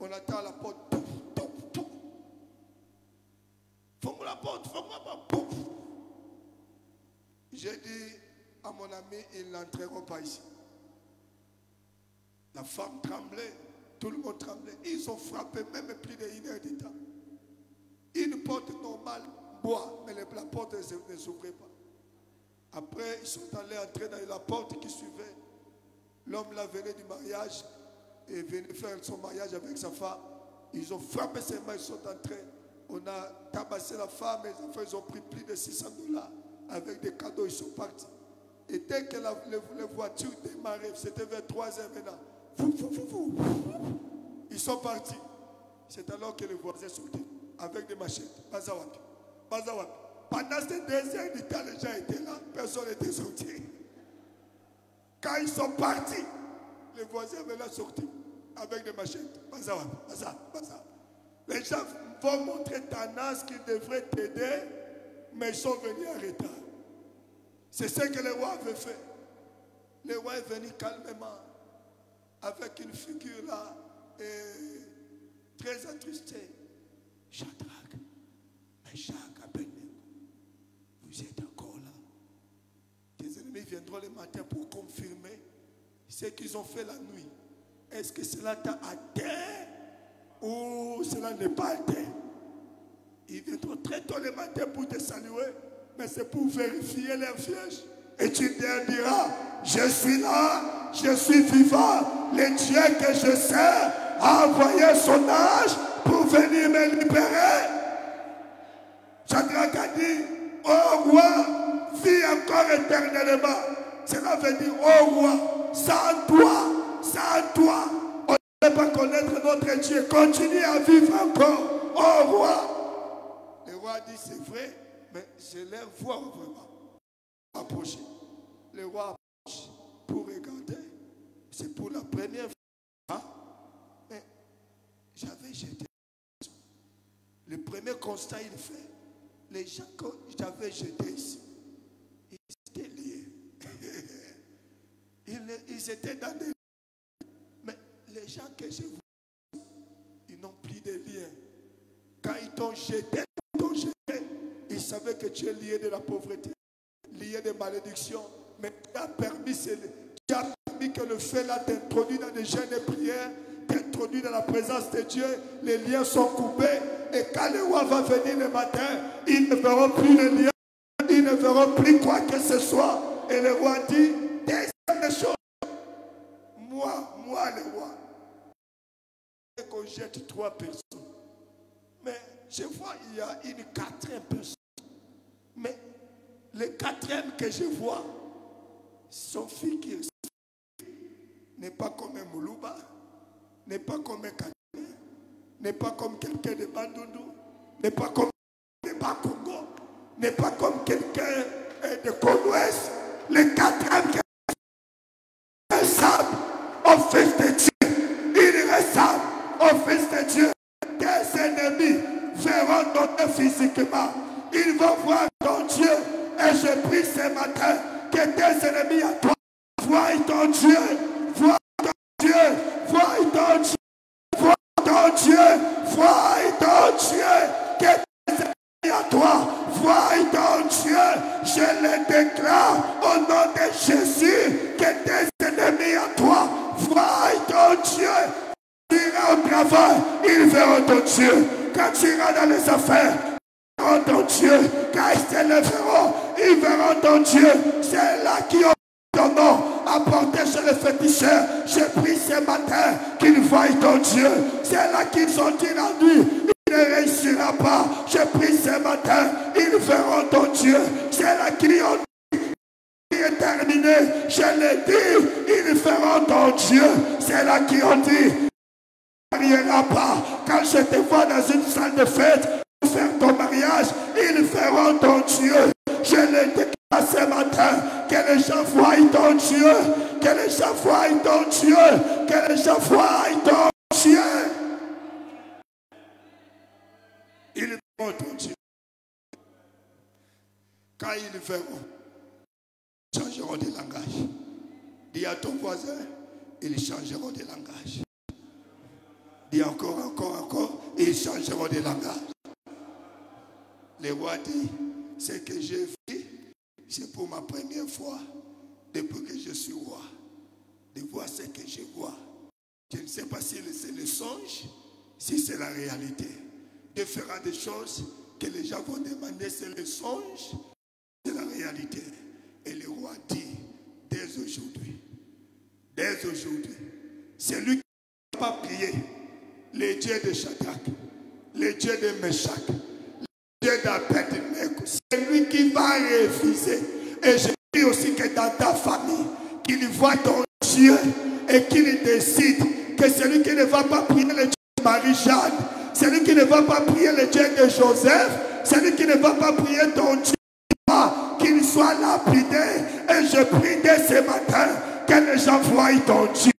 Speaker 1: on attend à la porte. Ferme la porte, ferme la porte. J'ai dit à mon ami, ils n'entreront pas ici. La femme tremblait, tout le monde tremblait. Ils ont frappé même plus de 1 heure de temps. Une porte normale, bois, mais la porte ne s'ouvrait pas. Après, ils sont allés entrer dans la porte qui suivait. L'homme là venait du mariage et venait faire son mariage avec sa femme. Ils ont frappé ses mains, ils sont entrés. On a tabassé la femme, les enfants, ils ont pris plus de $600 avec des cadeaux, ils sont partis. Et dès que les voitures démarraient, c'était vers 3h maintenant. Ils sont partis. C'est alors que les voisins sortaient avec des machettes. Bazawap. Pendant ces 2 heures du temps, les gens étaient là, personne n'était sorti. Quand ils sont partis, les voisins venaient sortir avec des machettes. Bazawap. Les gens vont montrer tendance qu'ils devraient t'aider, mais ils sont venus en retard. C'est ce que le roi avait fait. Le roi est venu calmement, avec une figure là, très attristée. Shadrach, Meshach, Abednego, vous êtes encore là. Tes ennemis viendront le matin pour confirmer ce qu'ils ont fait la nuit. Est-ce que cela t'a atteint ou cela n'est pas atteint? Ils viendront très tôt le matin pour te saluer, mais c'est pour vérifier leur piège. Et tu leur diras, je suis là, je suis vivant, le Dieu que je sers a envoyé son ange pour venir me libérer. Shadrach a dit, oh roi, vis encore éternellement. Cela veut dire, oh roi, sans toi, on ne peut pas connaître notre Dieu. Continue à vivre encore, oh roi. Le roi dit, c'est vrai, mais je les vois vraiment approcher. Le roi approche pour regarder. C'est pour la première fois. Mais j'avais jeté. Le premier constat, il fait. Les gens que j'avais jetés ici, ils étaient liés. Ils étaient dans des liens. Mais les gens que je vois, ils n'ont plus de liens. Quand ils t'ont jeté, ils savaient que tu es lié de la pauvreté, lié de malédiction. Mais tu as permis que le fait là t'introduit dans des jeûnes et prières, t'introduit dans la présence de Dieu. Les liens sont coupés. Et quand le roi va venir le matin, ils ne verront plus les liens, ils ne verront plus quoi que ce soit. Et le roi dit, des choses. Moi le roi, qu'on jette 3 personnes. Mais je vois, il y a une 4e personne. Mais le 4e que je vois, son fils qui n'est pas comme un Moulouba, n'est pas comme un Kadime, n'est pas comme quelqu'un de Bandundu, n'est pas comme un Congo, n'est pas comme quelqu'un de Côte-Ouest. Les 4 âmes qui ressemblent au Fils de Dieu. Ils ressemblent au Fils de Dieu. Tes ennemis verront ton Dieu physiquement. Ils vont voir ton Dieu. Et je prie ce matin que tes ennemis à toi voient ton Dieu. Voient ton Dieu. Voient ton Dieu. Voient ton Dieu. Voient ton Dieu. Que tes ennemis à toi voient ton Dieu. Je le déclare au nom de Jésus. Que tes ennemis à toi voient ton Dieu. Quand tu iras au travail, ils verront ton Dieu. Quand tu iras dans les affaires, ils verront ton Dieu. Quand ils se lèveront, ils verront ton Dieu. C'est là qui ont ton nom apporté chez les féticheurs. Je prie ce matin qu'ils voient ton Dieu. C'est là qu'ils ont dit la nuit. Il ne réussira pas. Je prie ce matin, ils verront ton Dieu. C'est là qu'ils ont dit. Il est terminé. Je l'ai dit, ils verront ton Dieu. C'est là qu'ils ont dit. Il ne n'ira pas. Quand je te vois dans une salle de fête pour faire ton mariage, ils verront ton Dieu. Je le déclare ce matin. Que les gens voient ton Dieu. Que les gens voient ton Dieu. Que les gens voient ton Dieu. Ils verront ton Dieu. Quand ils verront, ils changeront de langage. Dis à ton voisin, ils changeront de langage. Dis encore, ils changeront de langage. Le roi dit, ce que j'ai vu, c'est pour ma première fois, depuis que je suis roi, de voir ce que je vois. Je ne sais pas si c'est le songe, si c'est la réalité. De faire des choses que les gens vont demander, c'est le songe, c'est la réalité. Et le roi dit, dès aujourd'hui, c'est lui qui n'a pas prié. Les dieux de Shadrach, les dieux de Meshach, les dieux d'Abednego, c'est lui qui va refuser. Et je prie aussi que dans ta famille, qu'il voit ton Dieu et qu'il décide que celui qui ne va pas prier le Dieu de Marie-Jeanne, celui qui ne va pas prier le Dieu de Joseph, celui qui ne va pas prier ton Dieu, qu'il soit lapidé. Et je prie dès ce matin que les gens voient ton Dieu.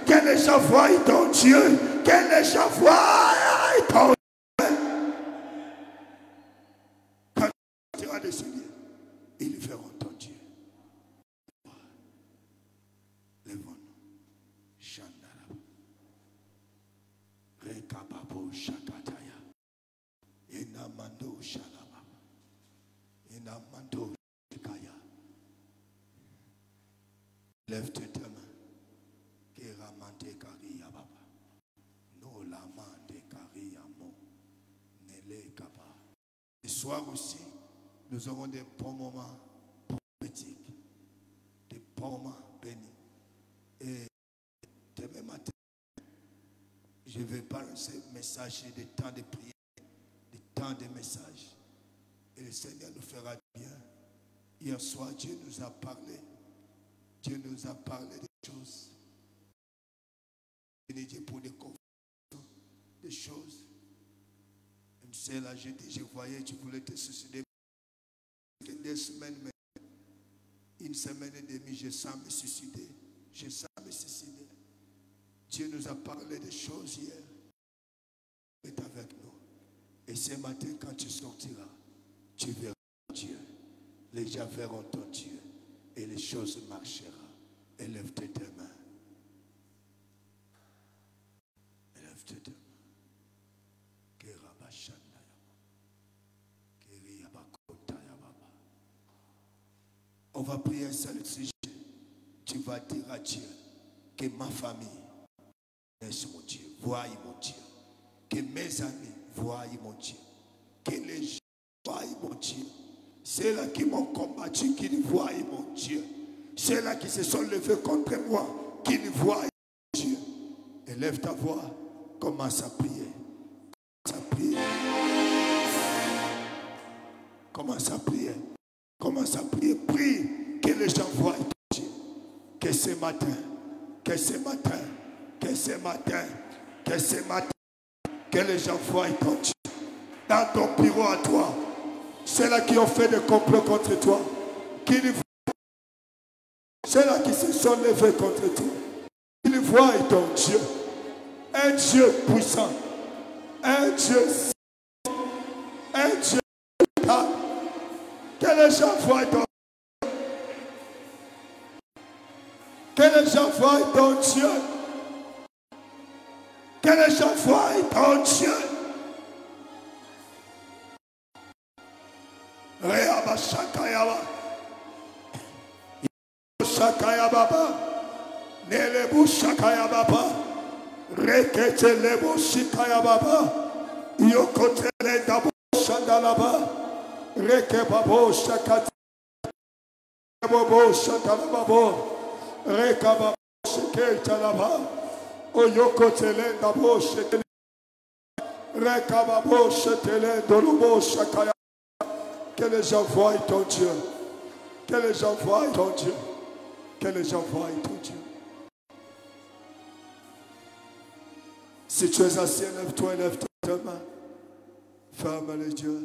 Speaker 1: Que les gens voient ton Dieu. Que les gens voient ton Dieu. Quand tu seras de Seigneur, ils verront ton Dieu. Lèvons-nous. Shandara. Rekababo Shakataya. Inamando Shalaba. Inamando Shikaya. Lève tes mains. Ce soir aussi, nous aurons des bons moments prophétiques, des bons moments bénis. Et demain matin, je vais balancer un message des temps de prière, des temps de messages. Et le Seigneur nous fera du bien. Hier soir, Dieu nous a parlé. Dieu nous a parlé des choses. Dieu pour des confessions, des choses. C'est là, je voyais, tu voulais te suicider. Des semaines, une semaine et demie, je sens me suicider. Je sens me suicider. Dieu nous a parlé des choses hier. Il est avec nous. Et ce matin, quand tu sortiras, tu verras Dieu. Les gens verront ton Dieu. Et les choses marcheront. Élève tes mains. Élève tes mains. On va prier un seul sujet. Tu vas dire à Dieu que ma famille laisse mon Dieu, voie mon Dieu. Que mes amis voient mon Dieu. Que les gens voient mon Dieu. C'est là qui m'ont combattu, qu'ils voient mon Dieu. C'est là qui se sont levés contre moi, qu'ils voient mon Dieu. Élève ta voix, commence à prier. Commence à prier. Commence à prier. Commence à prier, prie que les gens voient Dieu. Que ce matin, que ce matin, que ce matin, que ce matin, que les gens voient ton Dieu. Dans ton bureau à toi, Ceux-là qui ont fait des complots contre toi. Ceux-là qui se sont levés contre toi. Ils voient ton Dieu. Un Dieu puissant. Un Dieu saint. Un Dieu stable. Que les gens voient ton Dieu. Que les gens voient ton Dieu. Que les gens voient ton Dieu. Réaba Shakayaba. Shakayababa. Nelebo Shakayababa. Reketelebo Shikayababa. Yokotele Dabo Shandalaba. Rekebabo Shakati. Bobo Shakalababo. Rekababo Shiketalaba. Oyokotele Dabo Shekeli. Rekababo Shekele Dolobo Shakaya. Que les gens voient ton Dieu. Que les gens voient ton Dieu. Que les gens voient ton Dieu. Si tu es assis, lève-toi et lève ta main. Ferme les yeux.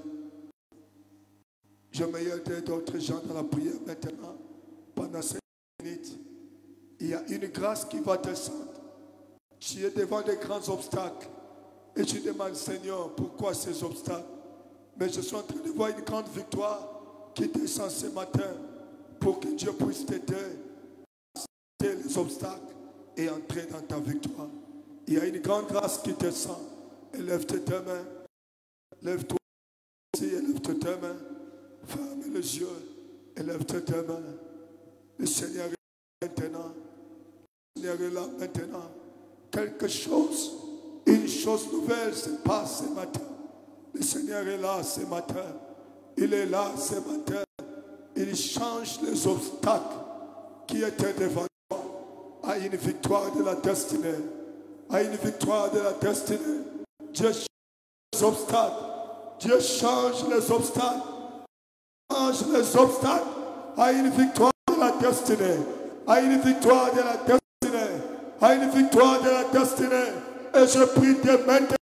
Speaker 1: Je vais aider d'autres gens dans la prière maintenant. Pendant 5 minutes, il y a une grâce qui va descendre. Tu es devant des grands obstacles. Et tu demandes, Seigneur, pourquoi ces obstacles? Mais je suis en train de voir une grande victoire qui descend ce matin pour que Dieu puisse t'aider à sortir les obstacles et entrer dans ta victoire. Il y a une grande grâce qui descend. Élève tes mains. Lève-toi aussi, élève tes mains. Ferme les yeux. Élève tes mains. Le Seigneur est là maintenant. Le Seigneur est là maintenant. Quelque chose, une chose nouvelle se passe ce matin. Le Seigneur est là ce matin. Il est là ce matin. Il change les obstacles qui étaient devant toi à une victoire de la destinée. À une victoire de la destinée. Dieu change les obstacles. Dieu change les obstacles. Change les obstacles à une victoire de la destinée. À une victoire de la destinée. À une victoire de la destinée. Et je prie de maintenant.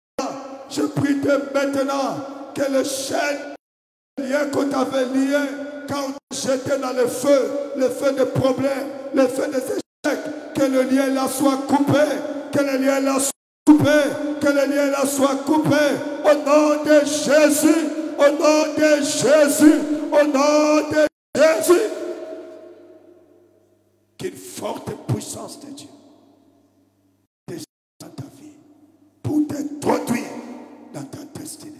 Speaker 1: Je prie de maintenant que le chaîne, le lien qu'on t'avait lié, quand on jetait dans le feu des problèmes, le feu des échecs, que le lien là soit coupé, que le lien là soit coupé, que le lien là soit coupé, au nom de Jésus, au nom de Jésus, au nom de Jésus. Qu'une forte puissance de Dieu descende dans ta vie pour t'introduire dans ta destinée.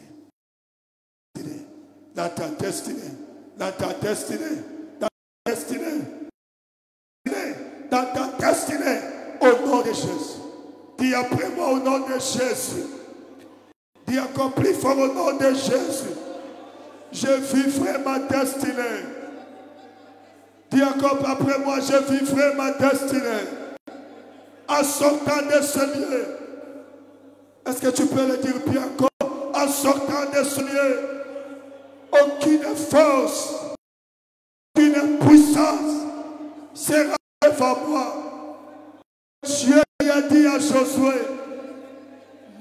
Speaker 1: Dans ta destinée. Dans ta destinée. Dans ta destinée. Dans ta destinée. Au nom de Jésus. Dis après moi au nom de Jésus. Dis encore plus fort au nom de Jésus. Je vivrai ma destinée. Dis encore après moi, je vivrai ma destinée. En sortant de ce lieu. Est-ce que tu peux le dire bien encore? En sortant de ce lieu, aucune force, aucune puissance sera devant moi. Dieu a dit à Josué,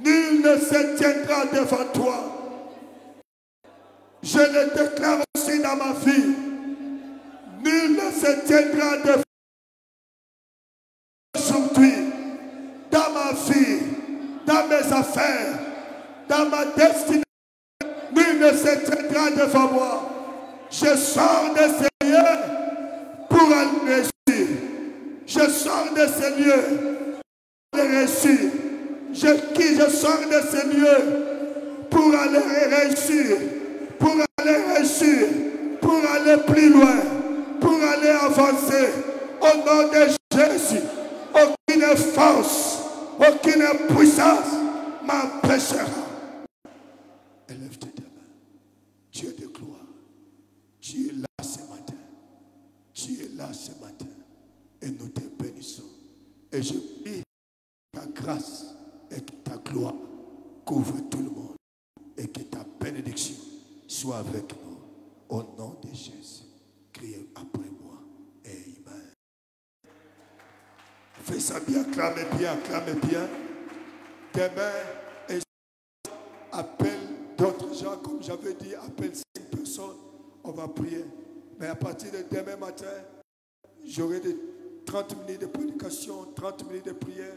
Speaker 1: nul ne se tiendra devant toi. Je le déclare aussi dans ma vie. Nul ne se tiendra devant moi aujourd'hui, dans ma vie, dans mes affaires, dans ma destinée. Nul ne se tiendra devant moi. Je sors de ces lieux pour aller réussir. Je sors de ces lieux pour aller réussir. Je sors de ces lieux pour aller réussir. Pour aller réussir. Pour aller plus loin. Pour aller avancer. Au nom de Jésus. Aucune force. Aucune puissance m'empêchera. Élève tes mains. Dieu de gloire. Tu es là ce matin. Tu es là ce matin. Et nous te bénissons. Et je prie ta grâce et que ta gloire couvre tout le monde. Et que ta bénédiction soit avec nous. Au nom de Jésus. Criez après moi. Amen. Fais ça bien, acclamez bien, acclamez bien. Demain, et appelle d'autres gens, comme j'avais dit, appelle 5 personnes. va prier. Mais à partir de demain matin, j'aurai des 30 minutes de prédication, 30 minutes de prière.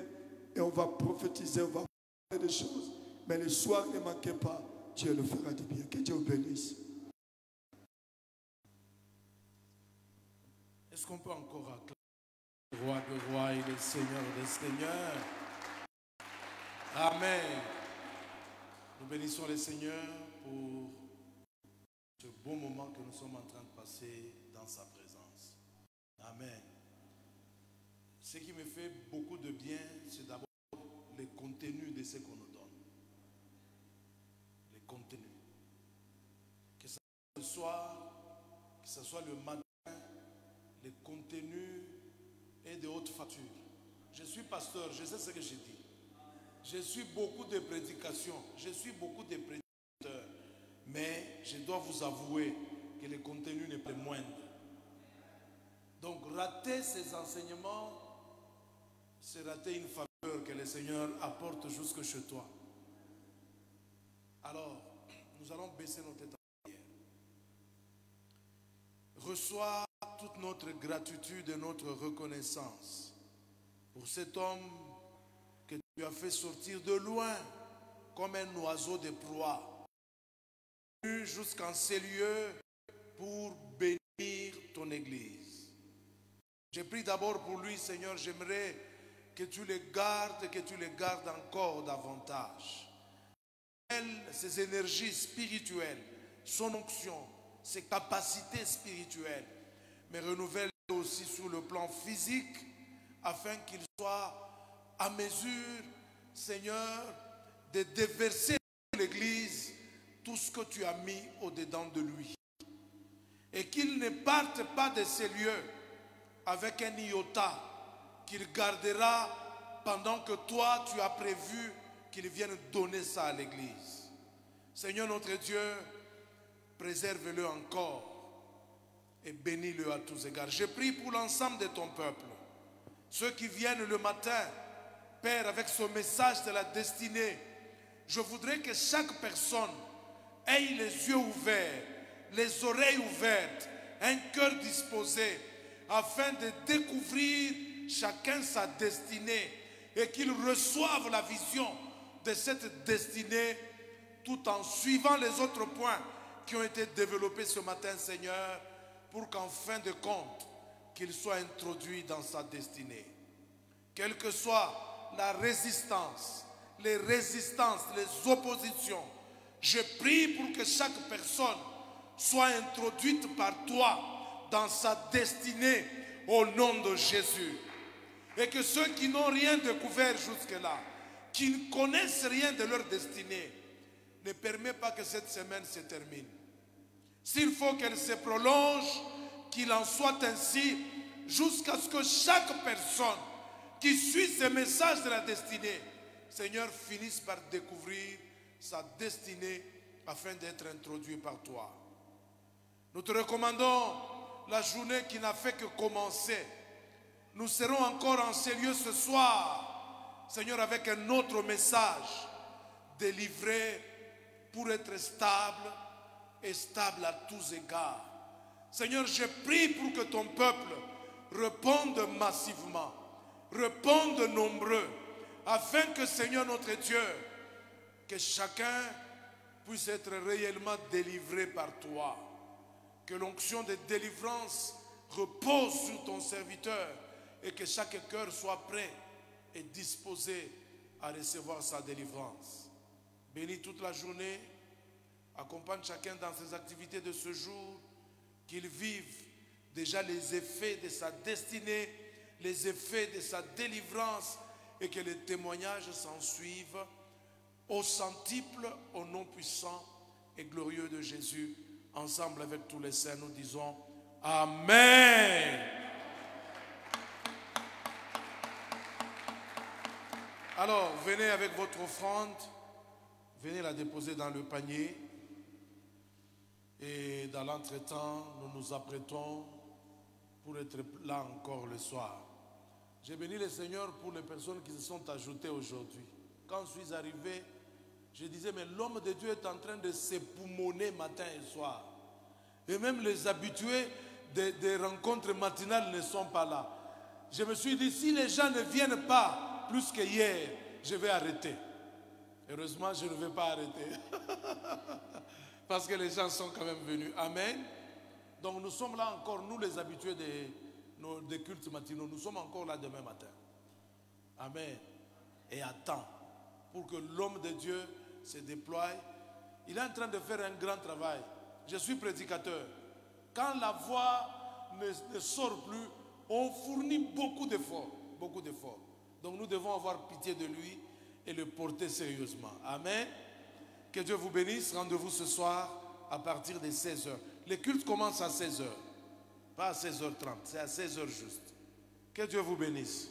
Speaker 1: Et on va prophétiser, on va parler des choses. Mais le soir, ne manquez pas, Dieu le fera du bien. Que Dieu vous bénisse.
Speaker 2: Est-ce qu'on peut encore acclamer le roi des rois et le seigneur des seigneurs? Amen. Nous bénissons le Seigneur pour ce bon moment que nous sommes en train de passer dans sa présence. Amen. Ce qui me fait beaucoup de bien, c'est d'abord le contenu de ce qu'on nous donne. Le contenu. Que ce soit le soir, que ce soit le matin, le contenu est de haute facture. Je suis pasteur, je sais ce que je dis. Je suis beaucoup de prédications, je suis beaucoup de prédicateurs, mais je dois vous avouer que le contenu n'est pas moindre. Donc rater ces enseignements, c'est rater une faveur que le Seigneur apporte jusque chez toi. Alors, nous allons baisser notre tête en prière. Reçois toute notre gratitude et notre reconnaissance pour cet homme que tu as fait sortir de loin comme un oiseau de proie, jusqu'en ces lieux pour bénir ton Église. J'ai pris d'abord pour lui, Seigneur, j'aimerais que tu le gardes encore davantage. Ses énergies spirituelles, son onction, ses capacités spirituelles, mais renouvelle aussi sur le plan physique, afin qu'il soit à mesure, Seigneur, de déverser dans l'Église tout ce que tu as mis au-dedans de lui. Et qu'il ne parte pas de ces lieux avec un iota qu'il gardera pendant que toi, tu as prévu qu'il vienne donner ça à l'Église. Seigneur notre Dieu, préserve-le encore et bénis-le à tous égards. Je prie pour l'ensemble de ton peuple, ceux qui viennent le matin, Père, avec ce message de la destinée. Je voudrais que chaque personne ait les yeux ouverts, les oreilles ouvertes, un cœur disposé, afin de découvrir chacun sa destinée et qu'ils reçoivent la vision de cette destinée tout en suivant les autres points qui ont été développés ce matin, Seigneur, pour qu'en fin de compte, qu'il soit introduit dans sa destinée. Quelle que soit la résistance, les résistances, les oppositions, je prie pour que chaque personne soit introduite par toi dans sa destinée au nom de Jésus. Et que ceux qui n'ont rien découvert jusque-là, qui ne connaissent rien de leur destinée, ne permettent pas que cette semaine se termine. S'il faut qu'elle se prolonge, qu'il en soit ainsi, jusqu'à ce que chaque personne qui suit ce message de la destinée, Seigneur, finisse par découvrir sa destinée afin d'être introduit par toi. Nous te recommandons la journée qui n'a fait que commencer. Nous serons encore en ces lieux ce soir, Seigneur, avec un autre message délivré pour être stable et stable à tous égards. Seigneur, je prie pour que ton peuple réponde massivement, réponde nombreux, afin que, Seigneur notre Dieu, que chacun puisse être réellement délivré par toi. Que l'onction de délivrance repose sur ton serviteur et que chaque cœur soit prêt et disposé à recevoir sa délivrance. Bénis toute la journée, accompagne chacun dans ses activités de ce jour, qu'il vive déjà les effets de sa destinée, les effets de sa délivrance et que les témoignages s'en suivent au centuple, au nom puissant et glorieux de Jésus. Ensemble avec tous les saints, nous disons Amen. Alors, venez avec votre offrande, venez la déposer dans le panier. Et dans l'entretemps, nous nous apprêtons pour être là encore le soir. J'ai béni le Seigneur pour les personnes qui se sont ajoutées aujourd'hui. Quand je suis arrivé, je disais, mais l'homme de Dieu est en train de s'époumoner matin et soir. Et même les habitués des rencontres matinales ne sont pas là. Je me suis dit, si les gens ne viennent pas plus que hier, je vais arrêter. Heureusement, je ne vais pas arrêter. Parce que les gens sont quand même venus. Amen. Donc nous sommes là encore, nous les habitués des cultes matinaux, nous sommes encore là demain matin. Amen. Et à temps, pour que l'homme de Dieu se déploie. Il est en train de faire un grand travail. Je suis prédicateur. Quand la voix ne sort plus, on fournit beaucoup d'efforts. Beaucoup d'efforts. Donc nous devons avoir pitié de lui et le porter sérieusement. Amen. Que Dieu vous bénisse. Rendez-vous ce soir à partir de 16h. Les cultes commencent à 16h. Pas à 16h30, c'est à 16h juste. Que Dieu vous bénisse.